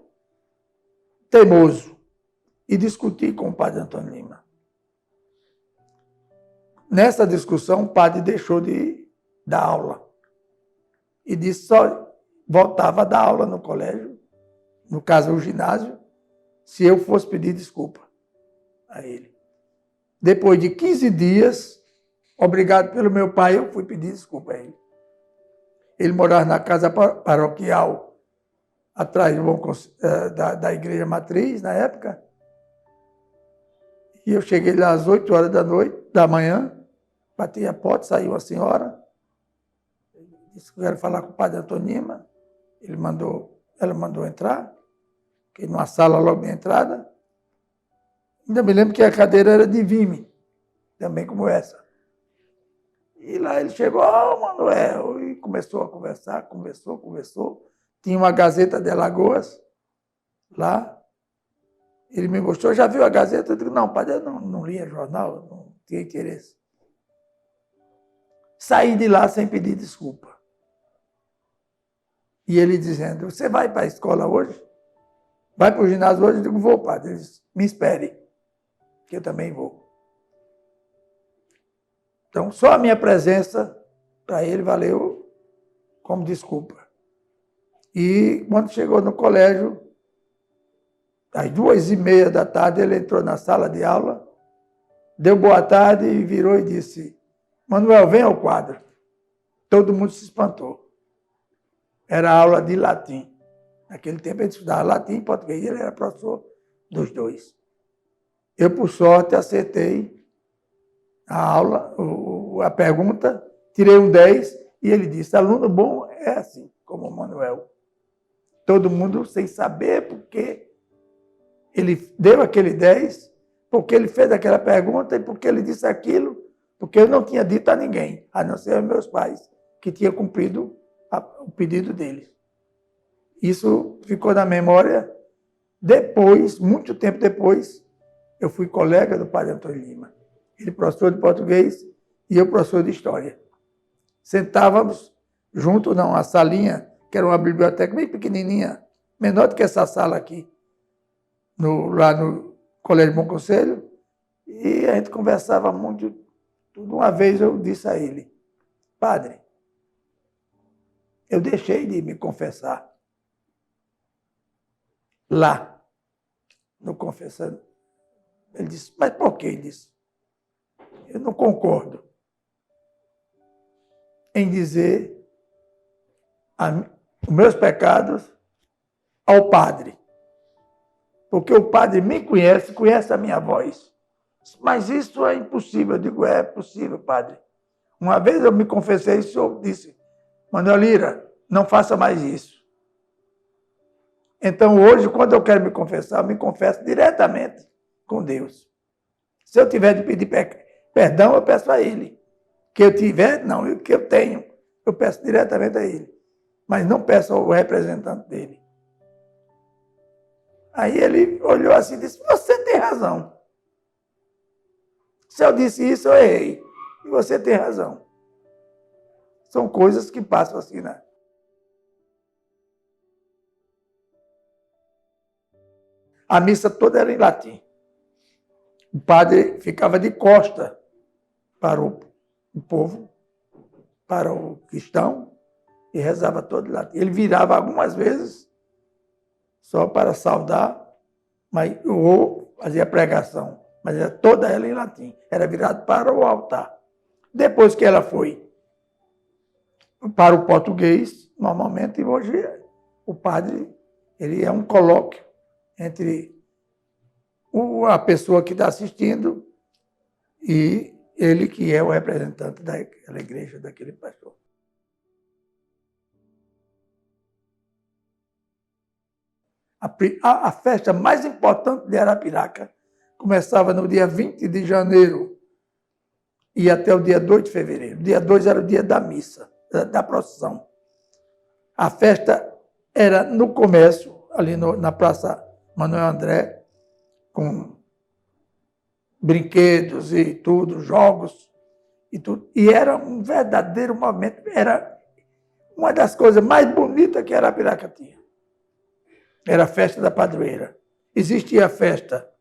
teimoso. E discuti com o padre Antônio Lima. Nessa discussão, o padre deixou de dar aula. E disse só voltava a dar aula no colégio, no caso o ginásio, se eu fosse pedir desculpa a ele. Depois de 15 dias, obrigado pelo meu pai, eu fui pedir desculpa a ele. Ele morava na casa paroquial, atrás da igreja matriz, na época. E eu cheguei lá às 8 horas da manhã, bati a porta, saiu a senhora, disse que eu quero falar com o padre Antônio Lima. Ela mandou entrar, fiquei numa sala logo na entrada. Ainda me lembro que a cadeira era de vime, também como essa. E lá ele chegou, Manuel, e começou a conversar, conversou. Tinha uma Gazeta de Alagoas lá. Ele me mostrou, já viu a Gazeta? Eu digo, não, padre, eu não lia jornal, não tinha interesse. Saí de lá sem pedir desculpa. E ele dizendo, você vai para a escola hoje? Vai para o ginásio hoje? Eu digo, vou, padre. Ele disse, me espere, que eu também vou. Então, só a minha presença para ele valeu como desculpa. E quando chegou no colégio, às 2h30 da tarde, ele entrou na sala de aula, deu boa tarde e virou e disse, Manuel, vem ao quadro. todo mundo se espantou. Era aula de latim. Naquele tempo ele estudava latim e português, e ele era professor dos dois. Eu, por sorte, acertei a aula, a pergunta, tirei um 10 e ele disse, aluno bom é assim, como o Manuel. Todo mundo sem saber porque ele deu aquele 10, porque ele fez aquela pergunta e porque ele disse aquilo, porque eu não tinha dito a ninguém, a não ser aos meus pais, que tinha cumprido o pedido deles. Isso ficou na memória. Depois, muito tempo depois, eu fui colega do padre Antônio Lima. Ele professor de português e eu professor de história. Sentávamos junto numa salinha, que era uma biblioteca bem pequenininha, menor do que essa sala aqui, lá no Colégio Bom Conselho, e a gente conversava muito. Uma vez eu disse a ele, padre, eu deixei de me confessar lá, no confessando. Ele disse, mas por que? Ele disse, eu não concordo em dizer os meus pecados ao padre. Porque o padre me conhece, conhece a minha voz. Mas isso é impossível. Eu digo, é possível, padre. Uma vez eu me confessei, o senhor disse, Manuel Lira, não faça mais isso. Então, hoje, quando eu quero me confessar, eu me confesso diretamente com Deus. Se eu tiver de pedir perdão, eu peço a Ele. Que eu tiver, não, o que eu tenho, eu peço diretamente a Ele. Mas não peço ao representante dele. Aí ele olhou assim e disse, você tem razão. Se eu disse isso, eu errei. E você tem razão. São coisas que passam assim, né? A missa toda era em latim. O padre ficava de costa para o povo, para o cristão, e rezava todo em latim. Ele virava algumas vezes só para saudar, ou fazia pregação, mas era toda ela em latim. Era virado para o altar. Depois que ela foi para o português, normalmente, hoje, o padre ele é um colóquio entre a pessoa que está assistindo e ele que é o representante daquela igreja, daquele pastor. A festa mais importante de Arapiraca começava no dia 20 de janeiro e até o dia 2 de fevereiro. O dia 2 era o dia da missa, da procissão. A festa era no comércio, ali na Praça Manuel André, com brinquedos e tudo, jogos e tudo. E era um verdadeiro momento, era uma das coisas mais bonitas que Arapiraca tinha. Era a festa da padroeira. Existia a festa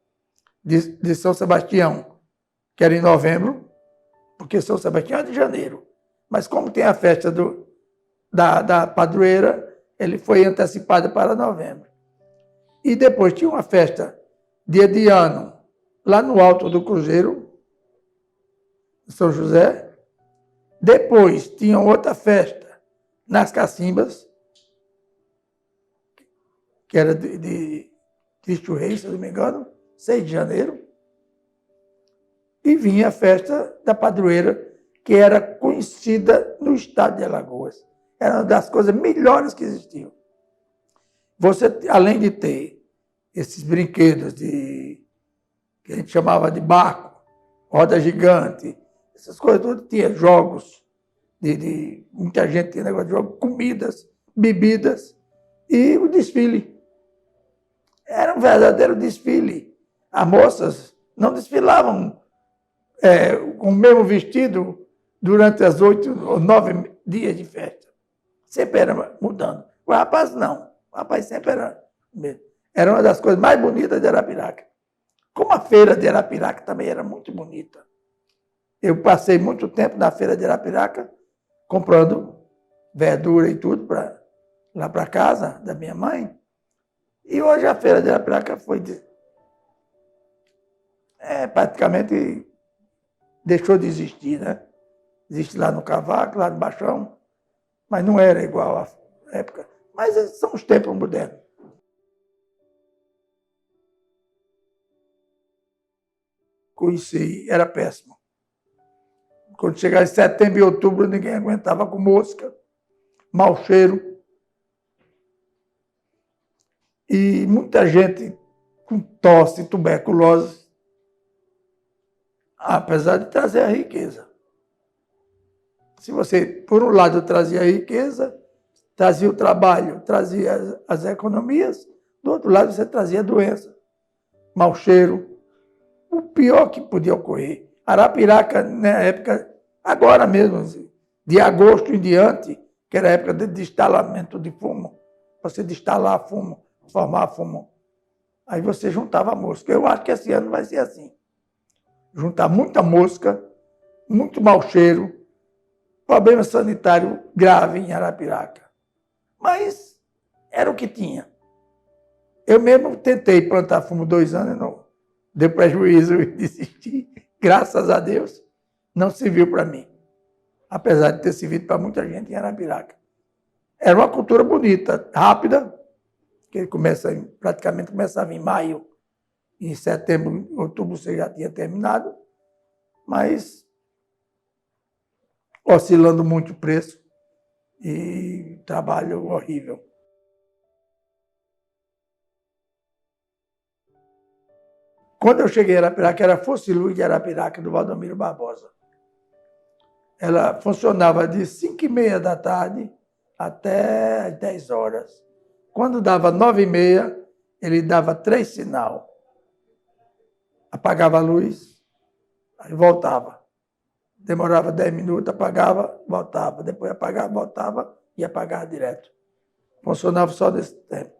de São Sebastião, que era em novembro, porque São Sebastião é de janeiro. Mas como tem a festa da padroeira, ele foi antecipada para novembro. E depois tinha uma festa dia de ano, lá no alto do Cruzeiro, São José. Depois tinha outra festa nas Cacimbas, que era de Cristo Rei, se não me engano, 6 de janeiro. E vinha a festa da padroeira, que era conhecida no estado de Alagoas. Era uma das coisas melhores que existiam. Você, além de ter esses brinquedos que a gente chamava de barco, roda gigante, essas coisas todas, tinha jogos, muita gente tinha negócio de jogos, comidas, bebidas e o desfile. Era um verdadeiro desfile. As moças não desfilavam com o mesmo vestido durante as 8 ou 9 dias de festa. Sempre era mudando. O rapaz não. O rapaz sempre era mesmo. Era uma das coisas mais bonitas de Arapiraca. Como a feira de Arapiraca também era muito bonita. Eu passei muito tempo na feira de Arapiraca comprando verdura e tudo lá para casa da minha mãe. E hoje a feira de Arapiraca foi praticamente deixou de existir, né? Existe lá no Cavaco, lá no Baixão, mas não era igual à época. Mas são os tempos modernos. Conheci, era péssimo. Quando chegava em setembro e outubro, ninguém aguentava com mosca, mau cheiro. E muita gente com tosse, tuberculose, apesar de trazer a riqueza. Se você, por um lado, trazia a riqueza, trazia o trabalho, trazia as economias, do outro lado você trazia a doença, mau cheiro. O pior que podia ocorrer. Arapiraca, na época, agora mesmo, de agosto em diante, que era a época de destalamento de fumo, você destalar fumo, formar fumo. Aí você juntava mosca. Eu acho que esse ano vai ser assim. Juntar muita mosca, muito mau cheiro, problema sanitário grave em Arapiraca. Mas era o que tinha. Eu mesmo tentei plantar fumo 2 anos e não deu prejuízo e desisti. Graças a Deus, não serviu para mim. Apesar de ter servido para muita gente em Arapiraca. Era uma cultura bonita, rápida, que praticamente começava em maio, em setembro, outubro você já tinha terminado, mas oscilando muito o preço e trabalho horrível. Quando eu cheguei em Arapiraca, era Fosse Luz de Arapiraca, do Valdomiro Barbosa. Ela funcionava de 5h30 da tarde até as 10 horas. Quando dava 9h30, ele dava 3 sinal. Apagava a luz, aí voltava. Demorava 10 minutos, apagava, voltava. Depois apagava, voltava e apagava direto. Funcionava só desse tempo.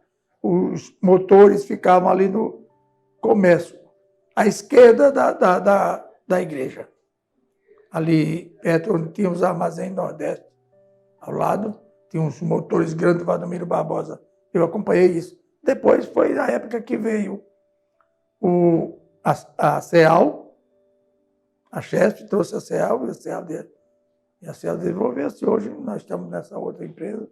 Os motores ficavam ali no comércio, à esquerda da igreja. Ali perto onde tinha os armazéns Nordeste, ao lado, tinha uns motores grandes do Valdomiro Barbosa. Eu acompanhei isso. Depois foi a época que veio a CEAL, a Chesf trouxe a CEAL, e a CEAL desenvolveu-se. Hoje nós estamos nessa outra empresa.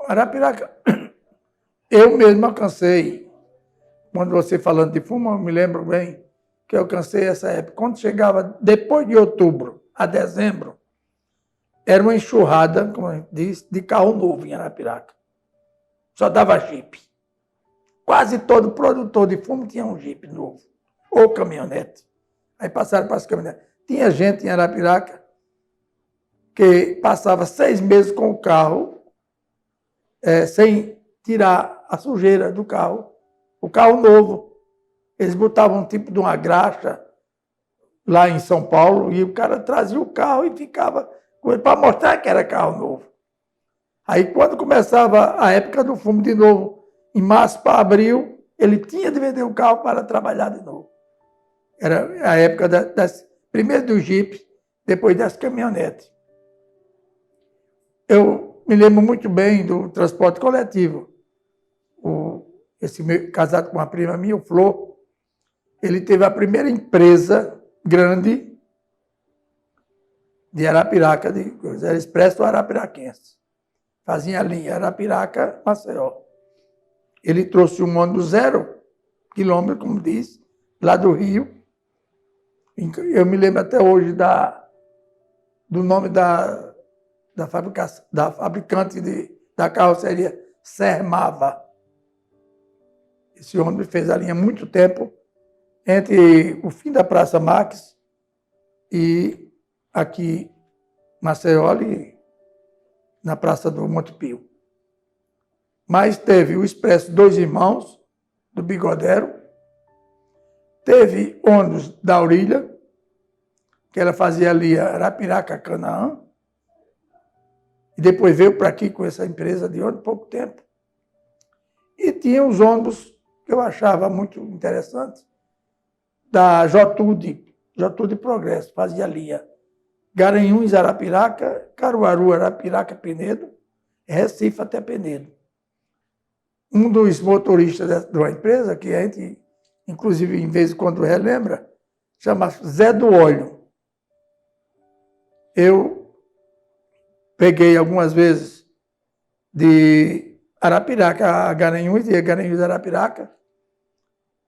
Arapiraca, eu mesmo alcancei, quando você falando de fumo, eu me lembro bem que eu alcancei essa época. Quando chegava depois de outubro a dezembro, era uma enxurrada, como a gente diz, de carro novo em Arapiraca. Só dava jipe. Quase todo produtor de fumo tinha um jipe novo, ou caminhonete. Aí passaram para as caminhonetes. Tinha gente em Arapiraca que passava 6 meses com o carro, sem tirar a sujeira do carro. O carro novo. Eles botavam um tipo de uma graxa lá em São Paulo e o cara trazia o carro e ficava com ele para mostrar que era carro novo. Aí quando começava a época do fumo de novo, em março para abril, ele tinha de vender o carro para trabalhar de novo. Era a época primeiro do Jeep, depois das caminhonetes. Eu me lembro muito bem do transporte coletivo. Casado com uma prima minha, o Flor, ele teve a primeira empresa grande de Arapiraca, era Expresso Arapiraquense. Fazia a linha Arapiraca-Maceió. Ele trouxe um ônibus 0 quilômetro, como diz, lá do Rio. Eu me lembro até hoje do nome da fabricante da carroceria, Sermava. Esse ônibus fez a linha há muito tempo, entre o fim da Praça Marques e aqui, Maceió, na Praça do Monte Pio. Mas teve o Expresso Dois Irmãos, do Bigodero, teve ônibus da Aurília, que ela fazia ali Arapiraca, Canaã, e depois veio para aqui com essa empresa de ônibus, pouco tempo. E tinha os ônibus que eu achava muito interessantes, da Jotude Progresso, fazia linha Garanhuns, Arapiraca, Caruaru, Arapiraca, Penedo, Recife até Penedo. Um dos motoristas da empresa, que a gente, inclusive, em vez de quando relembra, chama Zé do Óleo. Eu peguei algumas vezes de Arapiraca a Garanhuns, e Garanhuns a Arapiraca.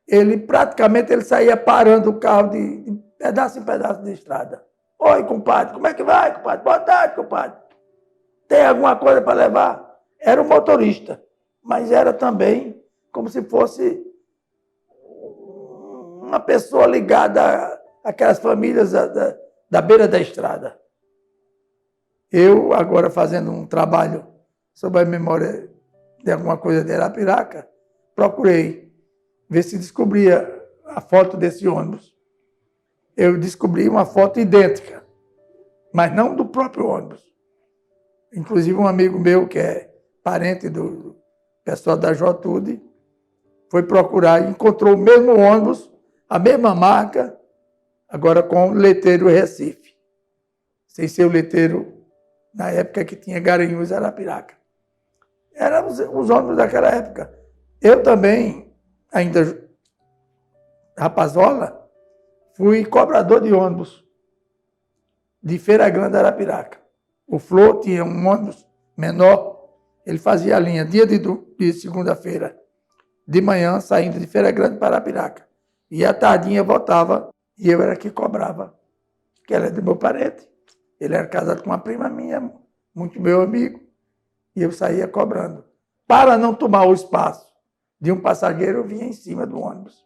Ele praticamente saía parando o carro de pedaço em pedaço de estrada. Oi, compadre, como é que vai, compadre? Boa tarde, compadre. Tem alguma coisa para levar? Era um motorista, mas era também como se fosse uma pessoa ligada àquelas famílias da beira da estrada. Eu, agora fazendo um trabalho sobre a memória de alguma coisa de Arapiraca, procurei ver se descobria a foto desse ônibus. Eu descobri uma foto idêntica, mas não do próprio ônibus. Inclusive um amigo meu, que é parente do pessoal da Jotude, foi procurar e encontrou o mesmo ônibus, a mesma marca, agora com o letreiro Recife. Sem ser o letreiro na época que tinha Garanhuns e Arapiraca. Eram os ônibus daquela época. Eu também, ainda rapazola, fui cobrador de ônibus de Feira Grande, Arapiraca. O Flor tinha um ônibus menor, ele fazia a linha dia de segunda-feira, de manhã, saindo de Feira Grande para Arapiraca. E à tardinha voltava, e eu era que cobrava, que ela é do meu parente. Ele era casado com uma prima minha, muito meu amigo, e eu saía cobrando. Para não tomar o espaço de um passageiro, eu vinha em cima do ônibus.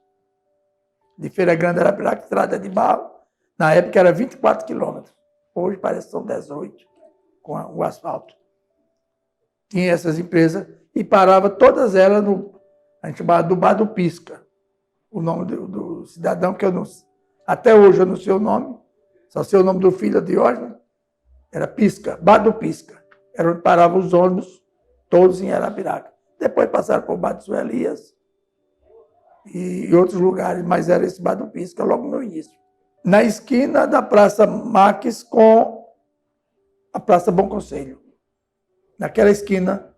De Feira Grande, Arapiraca, estrada de barro, na época era 24 quilômetros. Hoje parece que são 18, com o asfalto. Tinha essas empresas e parava todas elas a gente chamava do Bar do Pisca. O nome do cidadão, que eu não, até hoje eu não sei o nome, só sei o nome do filho de Diógenes, era Pisca, Bar do Pisca. Era onde paravam os ônibus, todos em Arapiraca. Depois passaram por Bar de Suelias e outros lugares, mas era esse Bar do Pisca logo no início. Na esquina da Praça Marques com a Praça Bom Conselho. Naquela esquina,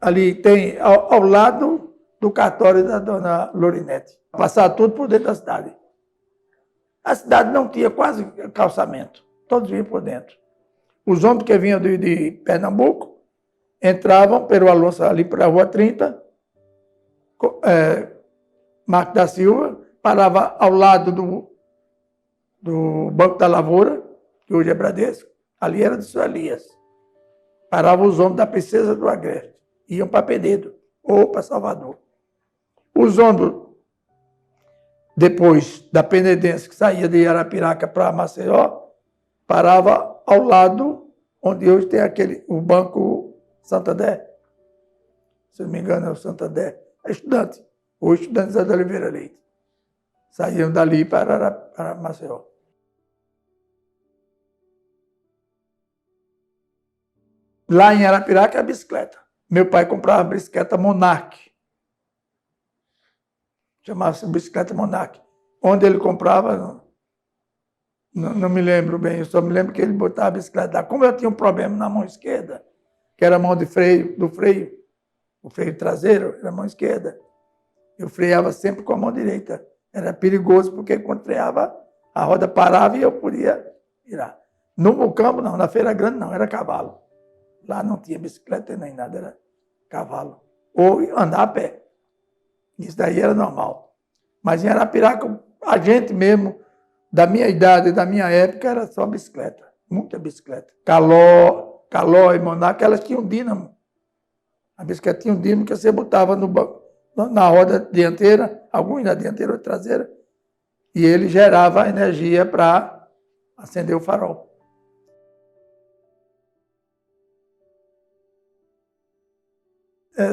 ali tem ao lado do cartório da dona Lorinete. Passava tudo por dentro da cidade. A cidade não tinha quase calçamento, todos vinham por dentro. Os ônibus que vinham de Pernambuco entravam pelo Alonso ali para a Rua 30, Marco da Silva, parava ao lado do Banco da Lavoura, que hoje é Bradesco, ali era de Suelias. Paravam os ônibus da Princesa do Agreste, iam para Penedo ou para Salvador. Os ônibus, depois da Penedense, que saía de Arapiraca para Maceió, parava ao lado onde hoje tem o Banco Santander. Se não me engano, é o Santander. É estudante. Ou estudantes da Oliveira Leite. Saíam dali para Maceió. Lá em Arapiraca, a bicicleta. Meu pai comprava a bicicleta Monarch. Chamava-se bicicleta Monarch. Onde ele comprava, não me lembro bem, eu só me lembro que ele botava a bicicleta lá. Como eu tinha um problema na mão esquerda, que era a mão do freio, o freio traseiro, era a mão esquerda, eu freava sempre com a mão direita. Era perigoso, porque quando freava, a roda parava e eu podia virar. No Mucambo, não, na Feira Grande, não, era cavalo. Lá não tinha bicicleta nem nada, era cavalo. Ou andar a pé. Isso daí era normal. Mas em Arapiraca, a gente mesmo, da minha idade, da minha época, era só bicicleta. Muita bicicleta. Caló e Monarca, elas tinham dínamo. A bicicleta tinha um dínamo que você botava na roda dianteira, alguns na dianteira ou traseira, e ele gerava energia para acender o farol.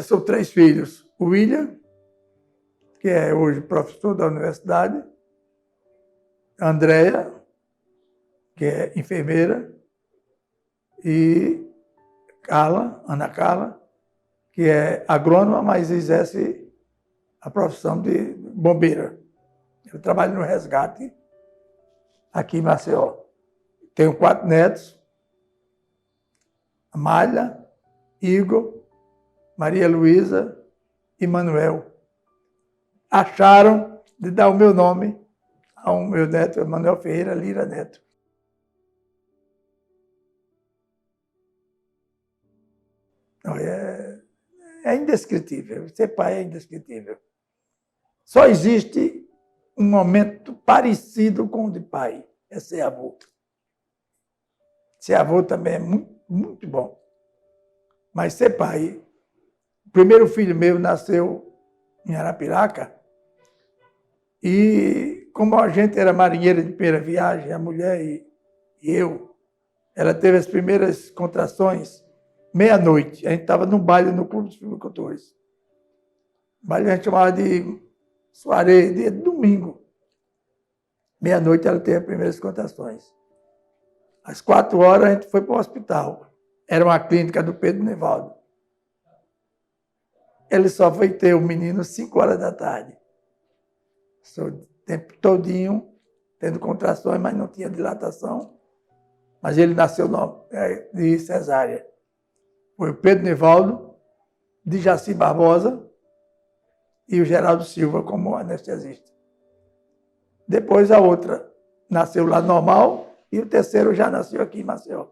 São 3 filhos. O William, que é hoje professor da universidade, a Andréia, que é enfermeira, e Ana Carla, que é agrônoma, mas exerce a profissão de bombeira. Eu trabalho no resgate aqui em Maceió. Tenho 4 netos, Amália, Igor, Maria Luísa e Manuel. Acharam de dar o meu nome ao meu neto, Manuel Ferreira Lira Neto. Não, é indescritível. Ser pai é indescritível. Só existe um momento parecido com o de pai, é ser avô. Ser avô também é muito, muito bom. Mas ser pai, o primeiro filho meu nasceu em Arapiraca e como a gente era marinheiro de primeira viagem, a mulher e eu, ela teve as primeiras contrações meia-noite. A gente estava num baile no Clube dos Filicultores. O baile a gente chamava de soirée, de domingo. Meia-noite ela teve as primeiras contrações. Às 4 horas a gente foi para o hospital. Era uma clínica do Pedro Nivaldo. Ele só foi ter o menino às 5 horas da tarde. O tempo todinho tendo contrações, mas não tinha dilatação. Mas ele nasceu de cesárea. Foi o Pedro Nivaldo, de Jaci Barbosa e o Geraldo Silva como anestesista. Depois a outra nasceu lá normal e o terceiro já nasceu aqui em Maceió.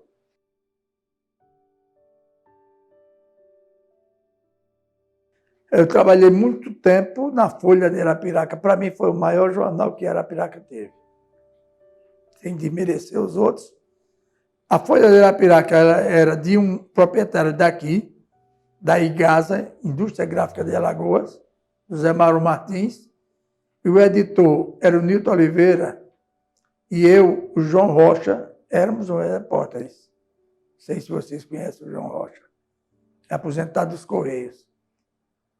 Eu trabalhei muito tempo na Folha de Arapiraca. Para mim foi o maior jornal que Arapiraca teve. Sem desmerecer os outros. A Folha de Arapiraca era de um proprietário daqui, da IGASA, Indústria Gráfica de Alagoas, José Mauro Martins, e o editor era o Nilton Oliveira, e eu, o João Rocha, éramos os repórteres. Não sei se vocês conhecem o João Rocha. É aposentado dos Correios.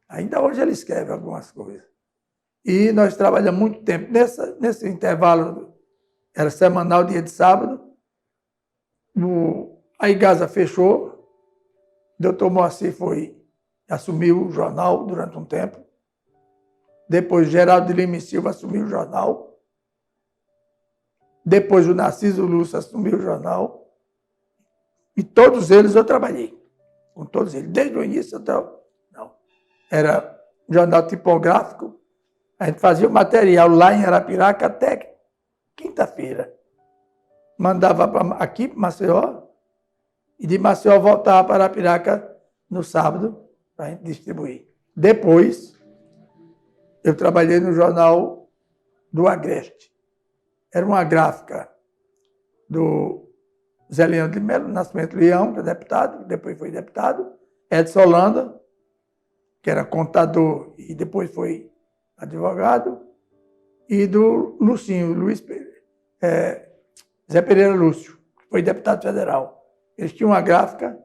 Ainda hoje ele escreve algumas coisas. E nós trabalhamos muito tempo. Nesse intervalo, era semanal, dia de sábado, a IGASA fechou, o doutor Moacir assumiu o jornal durante um tempo. Depois, Geraldo de Lima e Silva assumiu o jornal. Depois, o Narciso Lúcio assumiu o jornal. E todos eles eu trabalhei. Com todos eles, desde o início até o... Não. Era jornal tipográfico. A gente fazia o material lá em Arapiraca até quinta-feira. Mandava aqui para Maceió. E de Maceió voltava para Arapiraca no sábado para a gente distribuir. Depois, eu trabalhei no jornal do Agreste. Era uma gráfica do Zé Leão de Melo Nascimento Leão, que é deputado, depois foi deputado, Edson Holanda, que era contador e depois foi advogado, e do Lucinho, Zé Pereira Lúcio, que foi deputado federal. Eles tinham uma gráfica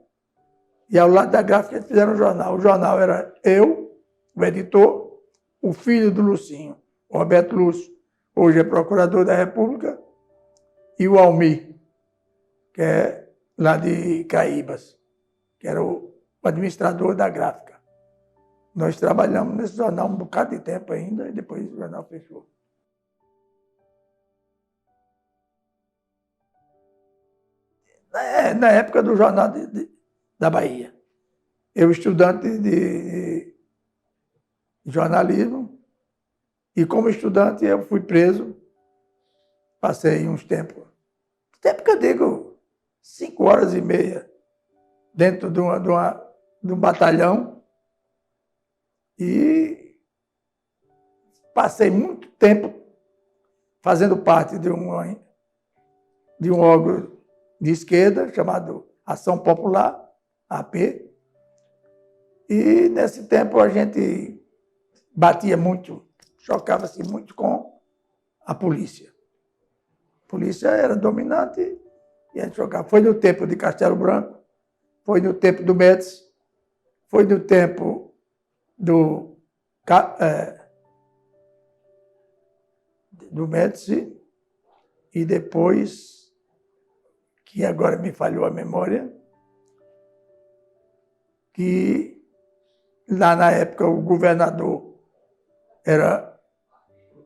e ao lado da gráfica eles fizeram um jornal. O jornal era eu, o editor, o filho do Lucinho, o Roberto Lúcio, hoje é procurador da República, e o Almir, que é lá de Caíbas, que era o administrador da gráfica. Nós trabalhamos nesse jornal um bocado de tempo ainda, e depois o jornal fechou. Na época do Jornal da Bahia. Eu, estudante de jornalismo, e como estudante eu fui preso, passei uns tempos. Tempo que eu digo, 5 horas e meia, dentro de um batalhão, e passei muito tempo fazendo parte de um órgão de esquerda chamado Ação Popular, AP, e nesse tempo a gente batia muito, chocava-se muito com a polícia. A polícia era dominante e a gente chocava. Foi no tempo de Castelo Branco, foi no tempo do Médici, foi no tempo do Médici, e depois, que agora me falhou a memória, que lá na época o governador era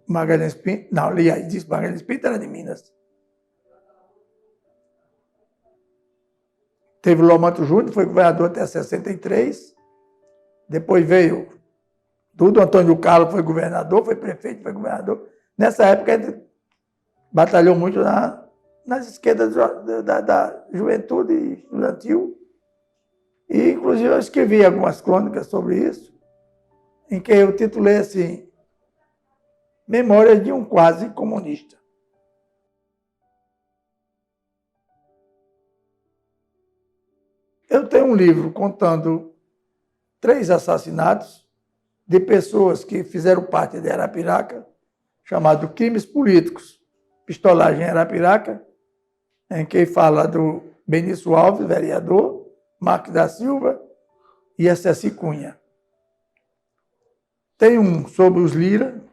Magalhães Pinto, não, aliás, disse Magalhães Pinto era de Minas. Teve o Lomanto Júnior, foi governador até 63, depois veio tudo, Antônio Carlos foi governador, foi prefeito, foi governador. Nessa época a gente batalhou muito nas esquerdas da juventude estudantil. E, inclusive, eu escrevi algumas crônicas sobre isso, em que eu titulei assim, Memórias de um Quase Comunista. Eu tenho um livro contando 3 assassinatos de pessoas que fizeram parte de Arapiraca, chamado Crimes Políticos, Pistolagem em Arapiraca, em que fala do Benício Alves, vereador, Marques da Silva e a Ceci Cunha. Tem um sobre os Lira,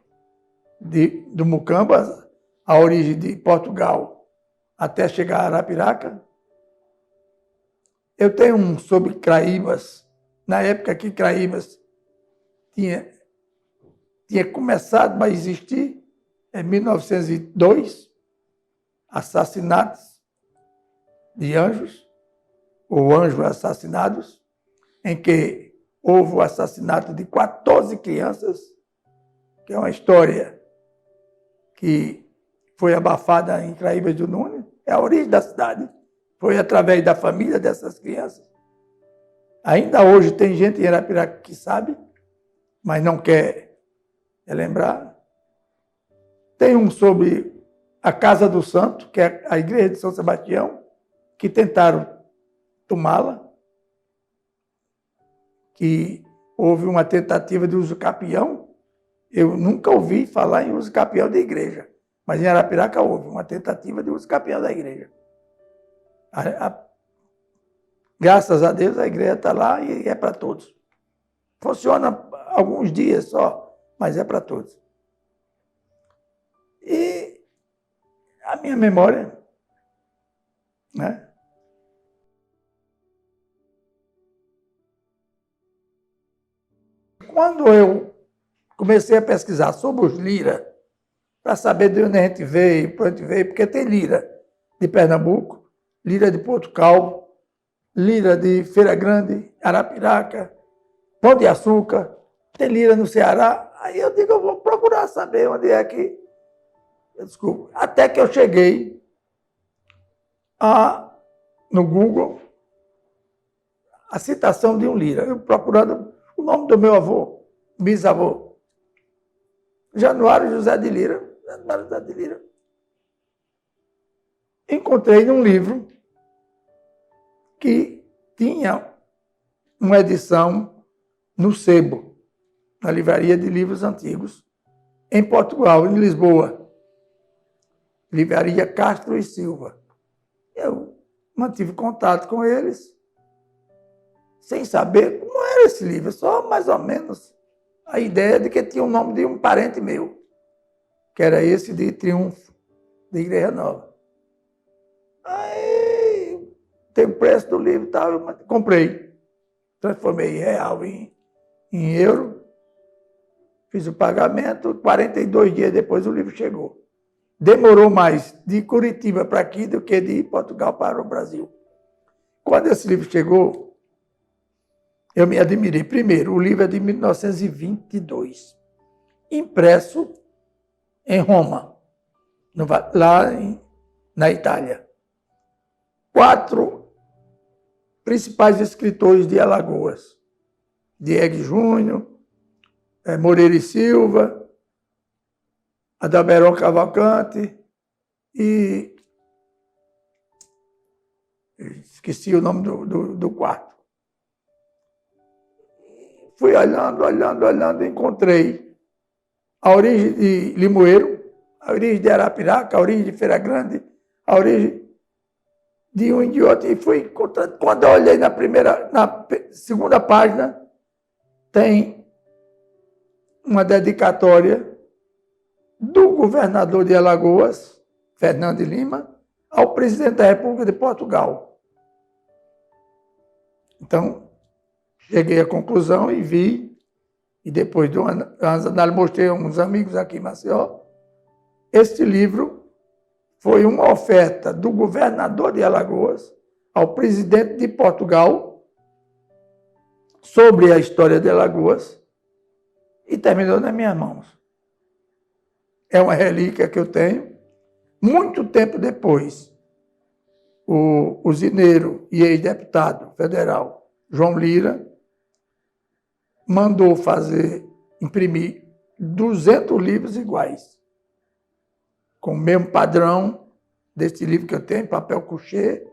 do Mucambas, a origem de Portugal até chegar a Arapiraca. Eu tenho um sobre Craíbas, na época que Craíbas tinha começado a existir, em 1902, assassinatos de anjos, ou anjos assassinados, em que houve o assassinato de 14 crianças, que é uma história que foi abafada em Craíbas do Nunes, é a origem da cidade, foi através da família dessas crianças. Ainda hoje tem gente em Arapiraca que sabe, mas não quer lembrar. Tem um sobre a Casa do Santo, que é a igreja de São Sebastião, que tentaram tomá-la, que houve uma tentativa de uso capião. Eu nunca ouvi falar em uso capião da igreja, mas em Arapiraca houve uma tentativa de uso capião da igreja. Graças a Deus a igreja está lá e é para todos. Funciona alguns dias só, mas é para todos. E a minha memória, né? Quando eu comecei a pesquisar sobre os Lira, para saber de onde a gente veio, para onde veio, porque tem Lira de Pernambuco, Lira de Porto Calvo, Lira de Feira Grande, Arapiraca, Pão de Açúcar, tem Lira no Ceará. Aí eu digo, eu vou procurar saber onde é que... Desculpa. Até que eu cheguei no Google a citação de um Lira. Eu procurando o nome do meu avô, bisavô, Januário José de Lira. Januário José de Lira. Encontrei num livro que tinha uma edição no Sebo, na Livraria de Livros Antigos, em Portugal, em Lisboa. Livraria Castro e Silva. Eu mantive contato com eles, sem saber como era esse livro, só mais ou menos a ideia de que tinha o nome de um parente meu, que era esse de Triunfo, de Igreja Nova. Aí tem o preço do livro e tal, eu comprei, transformei real em euro, fiz o pagamento, 42 dias depois o livro chegou. Demorou mais de Curitiba para aqui do que de Portugal para o Brasil. Quando esse livro chegou, eu me admirei. Primeiro, o livro é de 1922, impresso em Roma, lá na Itália. 4 principais escritores de Alagoas, Diego Júnior, Moreira e Silva, Adalberto Cavalcante e... esqueci o nome do quarto. Fui olhando, encontrei a origem de Limoeiro, a origem de Arapiraca, a origem de Feira Grande, a origem de um e de outro. E fui encontrando. Quando eu olhei na segunda página, tem uma dedicatória do governador de Alagoas, Fernando de Lima, ao presidente da República de Portugal. Então, cheguei à conclusão e vi, e depois de umas análises, mostrei a uns amigos aqui em Maceió, este livro foi uma oferta do governador de Alagoas ao presidente de Portugal sobre a história de Alagoas e terminou nas minhas mãos. É uma relíquia que eu tenho. Muito tempo depois, o usineiro e ex-deputado federal João Lira, mandou imprimir 200 livros iguais, com o mesmo padrão desse livro que eu tenho, papel couché,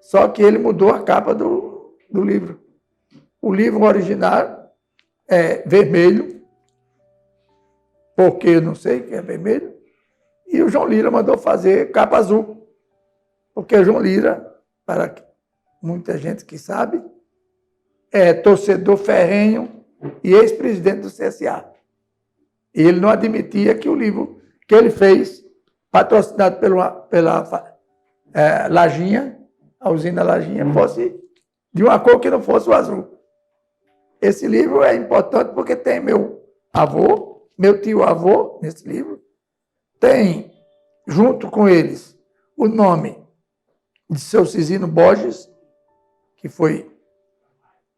só que ele mudou a capa do livro. O livro original é vermelho, porque eu não sei que é vermelho, e o João Lira mandou fazer capa azul, porque o João Lira, para muita gente que sabe, é torcedor ferrenho e ex-presidente do CSA. E ele não admitia que o livro que ele fez, patrocinado pela Lajinha, a usina Lajinha, fosse de uma cor que não fosse o azul. Esse livro é importante porque tem meu avô, meu tio-avô nesse livro, tem, junto com eles, o nome de seu Cisino Borges, que foi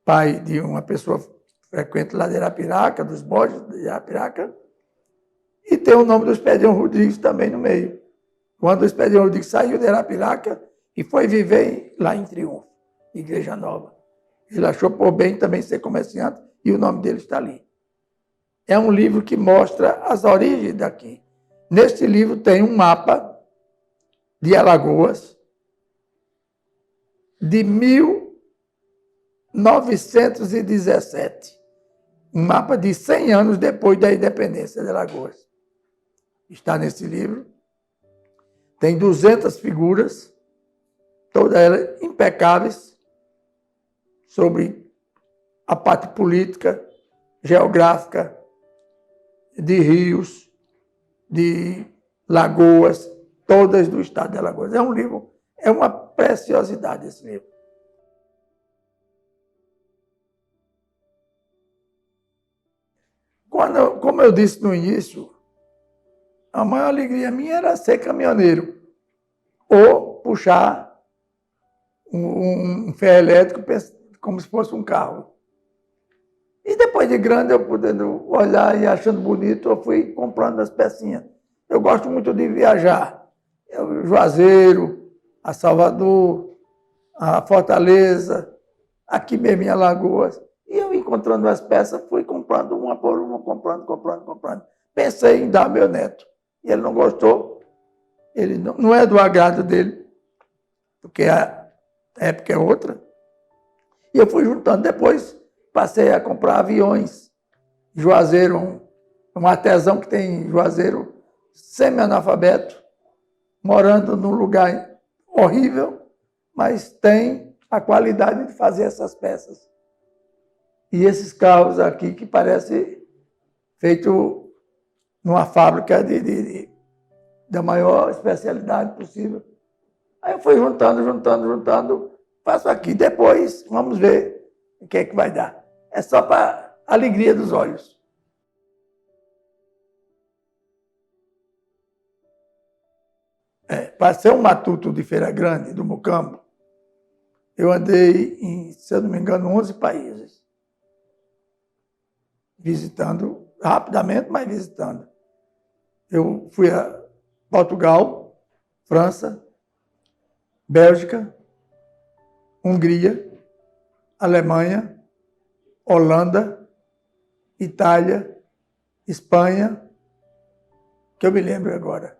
pai de uma pessoa frequente lá de Arapiraca, dos Borges de Arapiraca, e tem o nome do Expedião Rodrigues também no meio. Quando o Expedião Rodrigues saiu de Arapiraca e foi viver lá em Triunfo, Igreja Nova. Ele achou por bem também ser comerciante e o nome dele está ali. É um livro que mostra as origens daqui. Neste livro tem um mapa de Alagoas de 1917. Um mapa de 100 anos depois da independência de Alagoas. Está nesse livro. Tem 200 figuras, todas elas impecáveis, sobre a parte política, geográfica, de rios, de lagoas, todas do estado de Alagoas. É um livro, é uma preciosidade esse livro. Como eu disse no início, a maior alegria minha era ser caminhoneiro ou puxar um ferro elétrico como se fosse um carro. E depois de grande, eu podendo olhar e achando bonito, eu fui comprando as pecinhas. Eu gosto muito de viajar. Juazeiro, a Salvador, a Fortaleza, aqui mesmo em Alagoas. E eu encontrando as peças, fui comprando uma por uma, comprando. Pensei em dar ao meu neto. E ele não gostou. Ele não é do agrado dele, porque a época é outra. E eu fui juntando. Depois passei a comprar aviões. Juazeiro, um artesão que tem em Juazeiro, semi-analfabeto, morando num lugar horrível, mas tem a qualidade de fazer essas peças. E esses carros aqui que parecem feito numa fábrica da maior especialidade possível. Aí eu fui juntando, faço aqui. Depois, vamos ver o que é que vai dar. É só para alegria dos olhos. Para ser um matuto de Feira Grande, do Mucambo, eu andei em, se eu não me engano, 11 países. Visitando, rapidamente, mas visitando. Eu fui a Portugal, França, Bélgica, Hungria, Alemanha, Holanda, Itália, Espanha, que eu me lembro agora.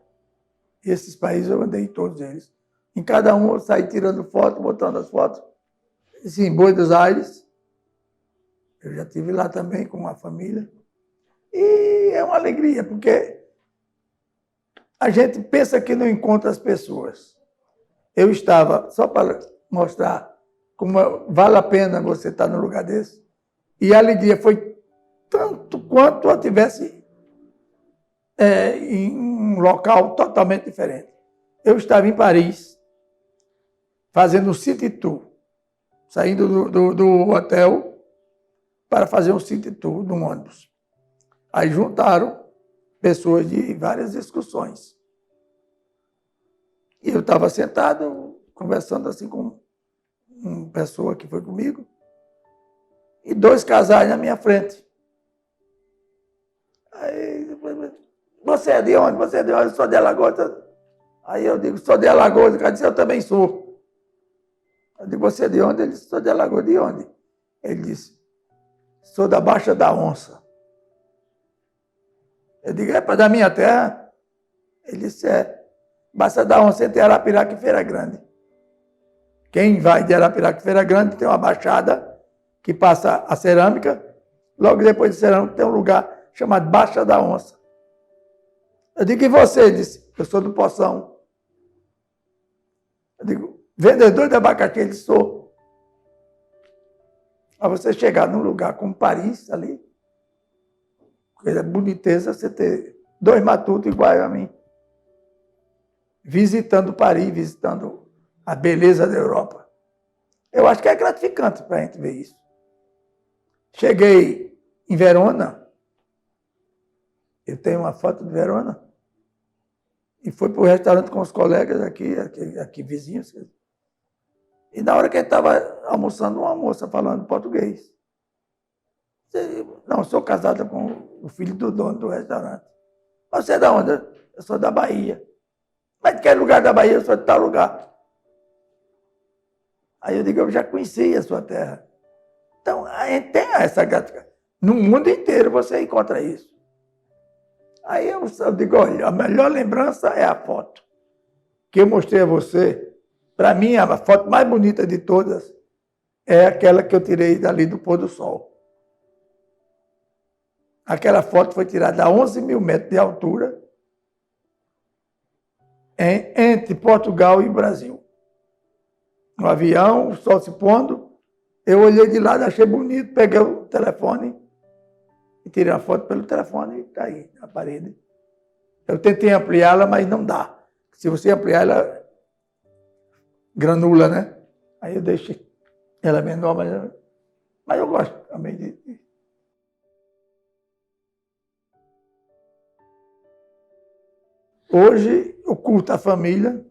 Esses países eu andei em todos eles. Em cada um eu saí tirando foto, botando as fotos. Em Buenos Aires, eu já estive lá também com uma família. E é uma alegria, porque a gente pensa que não encontra as pessoas. Eu estava, só para mostrar como vale a pena você estar num lugar desse, e a alegria foi tanto quanto eu estivesse em um local totalmente diferente. Eu estava em Paris, fazendo um city tour, saindo do hotel para fazer um city tour num ônibus. Aí juntaram pessoas de várias excursões. E eu estava sentado, conversando assim com uma pessoa que foi comigo, e 2 casais na minha frente. Aí, você é de onde? Você é de onde? Eu sou de Alagoas. Aí eu digo, sou de Alagoas. O cara disse, eu também sou. Eu digo, você é de onde? Ele disse, sou de Alagoas. De onde? Ele disse, sou da Baixa da Onça. Eu digo, é para da minha terra? Ele disse, é. Baixa da Onça entre Arapiraca e Feira Grande. Quem vai de Arapiraca e Feira Grande tem uma baixada que passa a cerâmica. Logo depois de cerâmica tem um lugar chamado Baixa da Onça. Eu digo, e você? Ele disse, eu sou do Poção. Eu digo, vendedor de abacaxi? Ele disse, sou. Para você chegar num lugar como Paris, ali, coisa boniteza, você ter 2 matutos iguais a mim, visitando Paris, visitando a beleza da Europa. Eu acho que é gratificante para a gente ver isso. Cheguei em Verona, eu tenho uma foto de Verona, e fui para o restaurante com os colegas aqui vizinhos. E na hora que ele estava almoçando, uma moça falando português. Não, sou casada com o filho do dono do restaurante. Mas você é de onde? Eu sou da Bahia. Mas de que lugar da Bahia? Eu sou de tal lugar. Aí eu digo, eu já conhecia a sua terra. Então, a gente tem essa gratificação. No mundo inteiro você encontra isso. Aí eu digo, olha, a melhor lembrança é a foto que eu mostrei a você. Para mim, a foto mais bonita de todas é aquela que eu tirei dali do pôr do sol. Aquela foto foi tirada a 11 mil metros de altura entre Portugal e Brasil. No avião, o sol se pondo, eu olhei de lado, achei bonito, peguei o telefone e tirei a foto pelo telefone e está aí na parede. Eu tentei ampliá-la, mas não dá. Se você ampliar, ela granula, né? Aí eu deixei ela menor, mas eu gosto também de... Hoje eu curto a família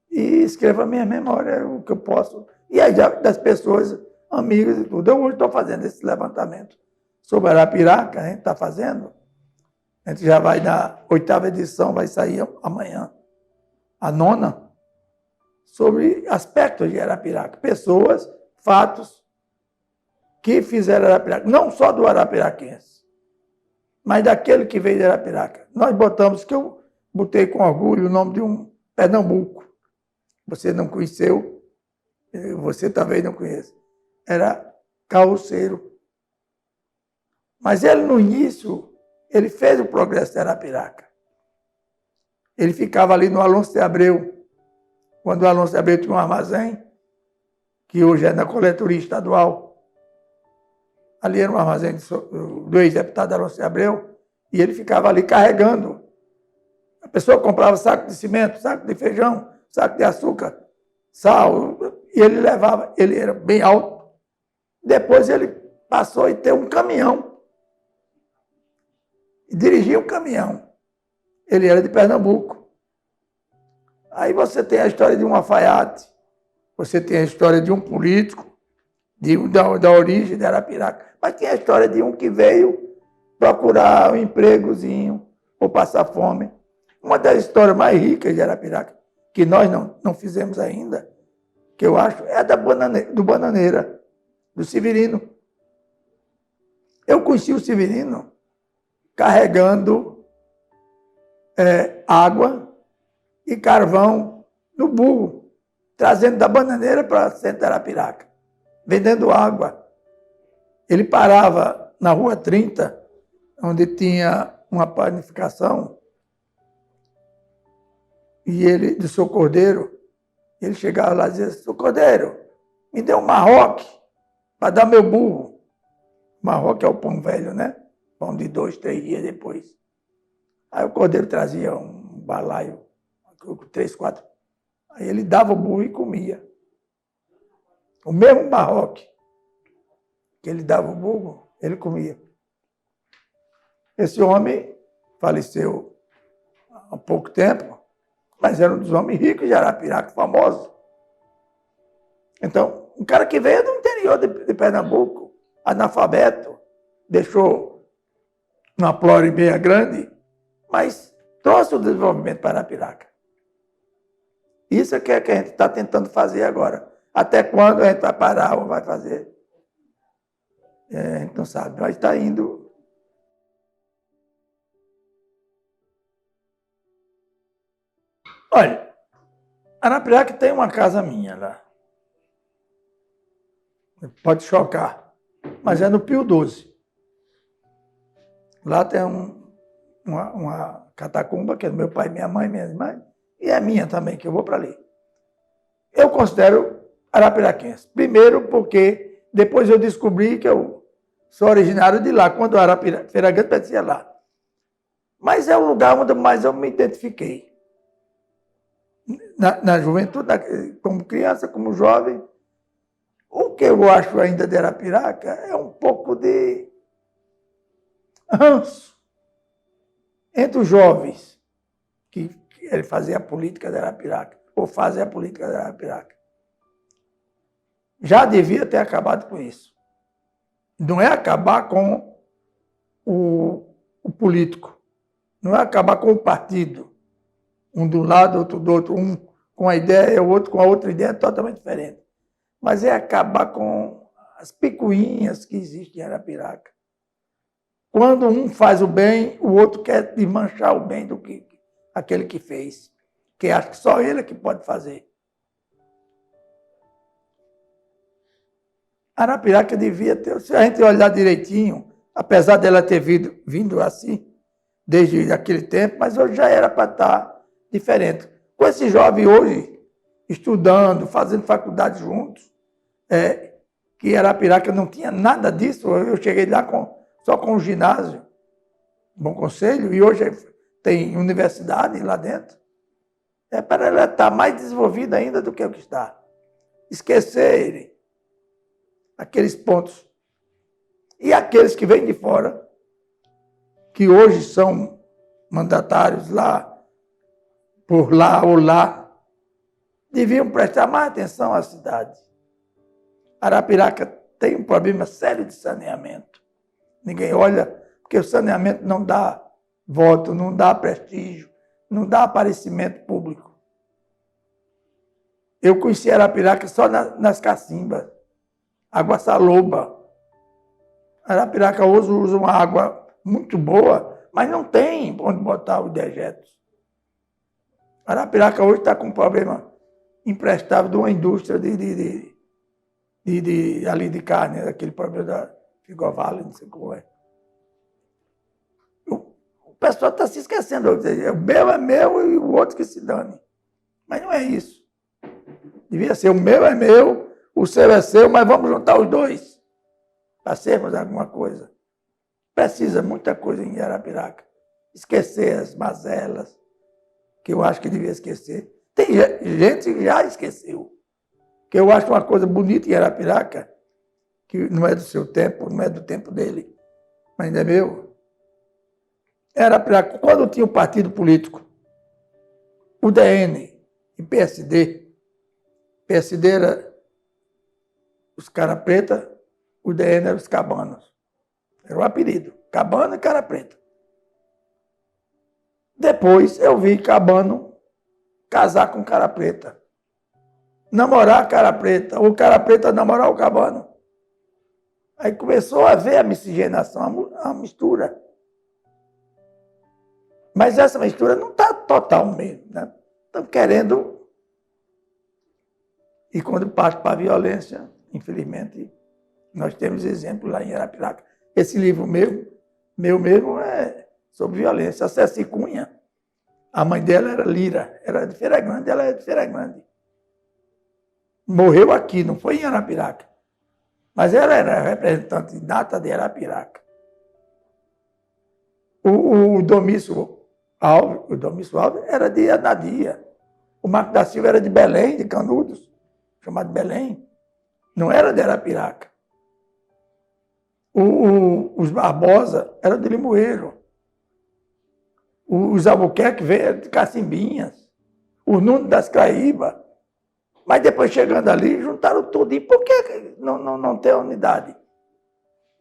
e escrevo a minha memória, o que eu posso. E aí das pessoas, amigos e tudo. Eu hoje estou fazendo esse levantamento sobre Arapiraca, a gente está fazendo. A gente já vai na 8ª edição, vai sair amanhã, a 9ª, sobre aspectos de Arapiraca. Pessoas, fatos que fizeram Arapiraca. Não só do arapiraquense, mas daquele que veio de Arapiraca. Nós botamos, que eu botei com orgulho, o nome de um Pernambuco. Você não conheceu, você talvez não conheça. Era carroceiro. Mas ele, no início, ele fez o progresso de Arapiraca. Ele ficava ali no Alonso de Abreu, quando o Alonso de Abreu tinha um armazém, que hoje é na coletoria estadual. Ali era um armazém do ex-deputado Alonso de Abreu, e ele ficava ali carregando. A pessoa comprava saco de cimento, saco de feijão, saco de açúcar, sal, e ele levava, ele era bem alto. Depois ele passou a ter um caminhão, e dirigia um caminhão. Ele era de Pernambuco. Aí você tem a história de um alfaiate, você tem a história de um político, da origem de Arapiraca, mas tem a história de um que veio procurar um empregozinho ou passar fome. Uma das histórias mais ricas de Arapiraca, que nós não fizemos ainda, que eu acho, é a do Bananeira, do Severino. Eu conheci o Severino carregando água e carvão no burro, trazendo da Bananeira para Centro de Arapiraca, vendendo água. Ele parava na Rua 30, onde tinha uma panificação, e ele, do seu Cordeiro, ele chegava lá e dizia, seu Cordeiro, me dê um marroque para dar meu burro. Marroque é o pão velho, né? Pão de 2, 3 dias depois. Aí o Cordeiro trazia um balaio, 3, 4. Aí ele dava o burro e comia. O mesmo marroque que ele dava o burro, ele comia. Esse homem faleceu há pouco tempo, mas era um dos homens ricos de Arapiraca, famoso. Então, um cara que veio do interior de Pernambuco, analfabeto, deixou uma plora meia grande, mas trouxe o desenvolvimento para Arapiraca. Isso é que a gente está tentando fazer agora. Até quando a gente vai parar ou vai fazer? A gente não sabe, mas está indo. Olha, Arapiraca tem uma casa minha lá. Pode chocar, mas é no Pio 12. Lá tem uma catacumba, que é do meu pai, minha mãe, minha irmã, e é minha também, que eu vou para ali. Eu considero arapiraquense. Primeiro porque depois eu descobri que eu sou originário de lá, quando eu era Feira Grande, pertencia lá. Mas é o lugar onde mais eu me identifiquei. Na juventude, como criança, como jovem. O que eu acho ainda de Arapiraca é um pouco de ranço entre os jovens que querem fazer a política de Arapiraca, ou fazem a política de Arapiraca. Já devia ter acabado com isso. Não é acabar com o político, não é acabar com o partido. Um de um lado, outro do outro, um com a ideia, o outro com a outra ideia totalmente diferente. Mas é acabar com as picuinhas que existem em Arapiraca. Quando um faz o bem, o outro quer desmanchar o bem do que aquele que fez, que acha que só ele é que pode fazer. Arapiraca devia ter, se a gente olhar direitinho, apesar dela ter vindo assim, desde aquele tempo, mas hoje já era para estar diferente. Com esse jovem hoje, estudando, fazendo faculdade juntos, que Arapiraca não tinha nada disso, eu cheguei lá só com o ginásio, Bom Conselho, e hoje tem universidade lá dentro. É para ela estar mais desenvolvida ainda do que o que está. Esquecer aqueles pontos. E aqueles que vêm de fora, que hoje são mandatários lá, por lá ou lá, deviam prestar mais atenção à cidade. Arapiraca tem um problema sério de saneamento. Ninguém olha, porque o saneamento não dá voto, não dá prestígio, não dá aparecimento público. Eu conheci Arapiraca só nas cacimbas, água saloba. Arapiraca hoje usa uma água muito boa, mas não tem onde botar os dejetos. Arapiraca hoje está com um problema imprestável de uma indústria ali de carne, aquele problema da Figovale, não sei como é. O pessoal está se esquecendo. O meu é meu e o outro que se dane. Mas não é isso. Devia ser o meu é meu, o seu é seu, mas vamos juntar os dois para sermos alguma coisa. Precisa muita coisa em Arapiraca. Esquecer as mazelas, que eu acho que devia esquecer. Tem gente que já esqueceu. Que eu acho uma coisa bonita em Arapiraca, que não é do seu tempo, não é do tempo dele, mas ainda é meu. Arapiraca, quando tinha o partido político, o DN e PSD, PSD era os cara preta, o DN era os cabanos. Era o apelido, cabano e cara preta. Depois eu vi cabano casar com cara preta. Namorar cara preta, ou cara preta namorar o cabano. Aí começou a haver a miscigenação, a mistura. Mas essa mistura não está total mesmo, né? Estão querendo. E quando parte para a violência, infelizmente, nós temos exemplos lá em Arapiraca. Esse livro meu mesmo, é sobre violência. A Ceci Cunha, a mãe dela era Lira, era de Feira Grande, ela é de Feira Grande. Morreu aqui, não foi em Arapiraca. Mas ela era representante nata de Arapiraca. O Domício Alves era de Anadia. O Marco da Silva era de Belém, de Canudos, chamado Belém. Não era de Arapiraca. Os Barbosa eram de Limoeiro. Os Albuquerque eram de Cacimbinhas. Os Nunes das Craíba. Mas depois, chegando ali, juntaram tudo. E por que não tem unidade?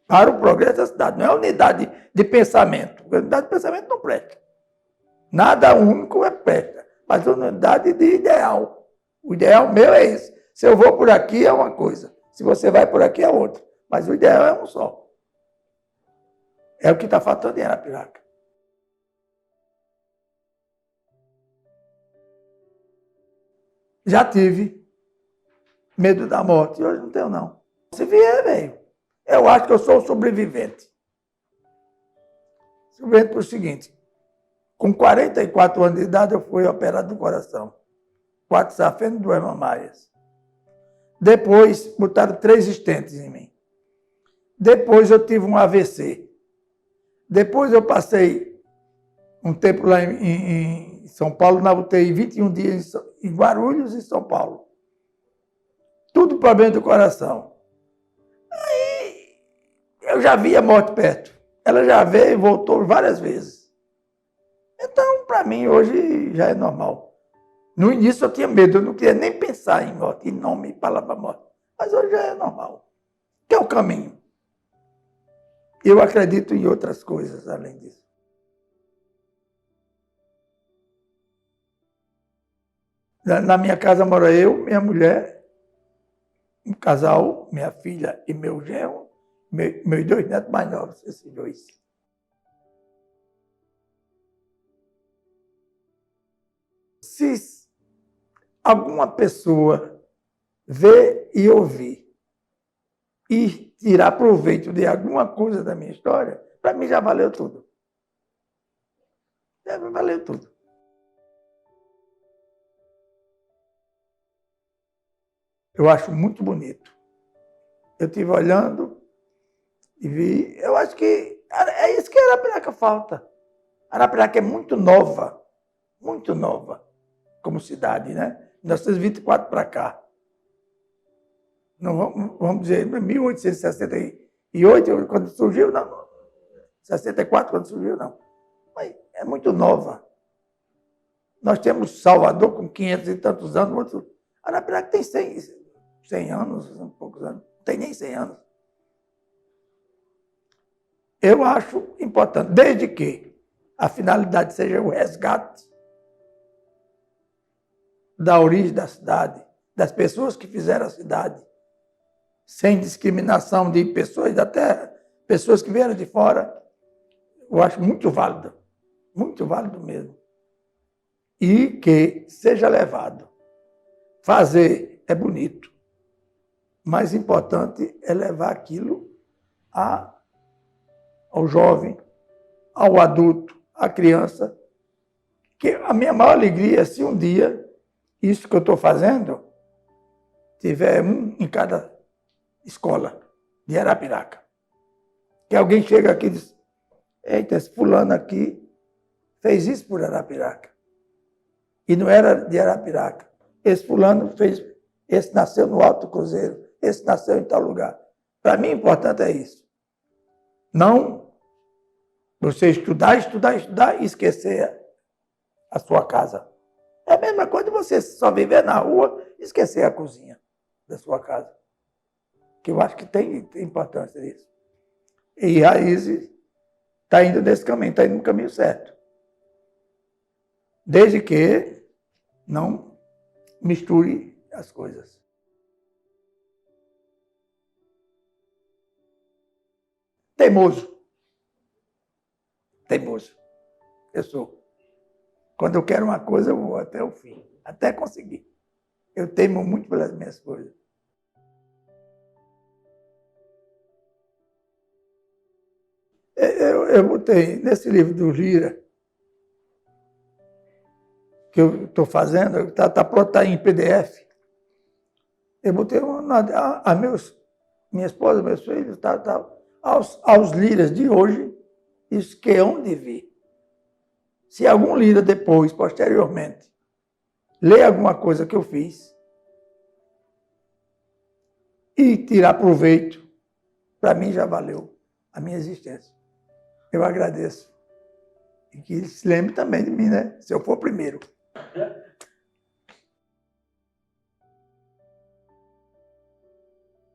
Para o progresso da cidade. Não é unidade de pensamento. A unidade de pensamento não presta. Nada único presta. Mas unidade de ideal. O ideal meu é esse. Se eu vou por aqui é uma coisa, se você vai por aqui é outra. Mas o ideal é um só. É o que está faltando em Arapiraca. Já tive medo da morte, hoje não tenho não. Se vier, velho, eu acho que eu sou um sobrevivente. Sobrevivente por o seguinte, com 44 anos de idade eu fui operado do coração. 4 safenos, 2 mamárias. Depois botaram 3 estentes em mim. Depois eu tive um AVC. Depois eu passei um tempo lá em São Paulo, na UTI, 21 dias em Guarulhos e São Paulo. Tudo problema do coração. Aí eu já vi a morte perto. Ela já veio e voltou várias vezes. Então, para mim, hoje já é normal. No início eu tinha medo, eu não queria nem pensar em morte, em nome e palavra morte. Mas hoje já é normal. Que é o caminho. Eu acredito em outras coisas além disso. Na minha casa mora eu, minha mulher, um casal, minha filha e meu genro, meus 2 netos mais novos, esses 2. Se alguma pessoa ver e ouvir e tirar proveito de alguma coisa da minha história, para mim já valeu tudo. Já valeu tudo. Eu acho muito bonito. Eu estive olhando e vi, eu acho que é isso que Arapiraca falta. Arapiraca é muito nova como cidade, né? 1924 para cá. Não, vamos dizer, 1868, quando surgiu, não. 64, quando surgiu, não. Mas é muito nova. Nós temos Salvador com 500 e tantos anos, Arapiraca tem 100 anos, poucos anos, não tem nem 100 anos. Eu acho importante, desde que a finalidade seja o resgate da origem da cidade, das pessoas que fizeram a cidade, sem discriminação de pessoas da terra, pessoas que vieram de fora, eu acho muito válido mesmo. E que seja levado. Fazer é bonito. Mais importante é levar aquilo ao jovem, ao adulto, à criança. Que a minha maior alegria é se um dia isso que eu estou fazendo tiver um em cada escola de Arapiraca. Que alguém chega aqui e diz, eita, esse fulano aqui fez isso por Arapiraca. E não era de Arapiraca. Esse fulano fez, esse nasceu no Alto Cruzeiro, esse nasceu em tal lugar. Para mim, o importante é isso. Não você estudar e esquecer a sua casa. É a mesma coisa de você só viver na rua e esquecer a cozinha da sua casa. Que eu acho que tem importância isso. E Raízes está indo nesse caminho, está indo no caminho certo. Desde que não misture as coisas. Teimoso. Eu sou. Quando eu quero uma coisa, eu vou até o fim, até conseguir. Eu teimo muito pelas minhas coisas. Eu botei nesse livro do Lira, que eu estou fazendo, está pronto, está em PDF. Eu botei minha esposa, meus filhos, aos Liras de hoje, isso que é onde vir. Se algum Lira depois, posteriormente, ler alguma coisa que eu fiz e tirar proveito, para mim já valeu a minha existência. Eu agradeço. E que se lembre também de mim, né? Se eu for primeiro.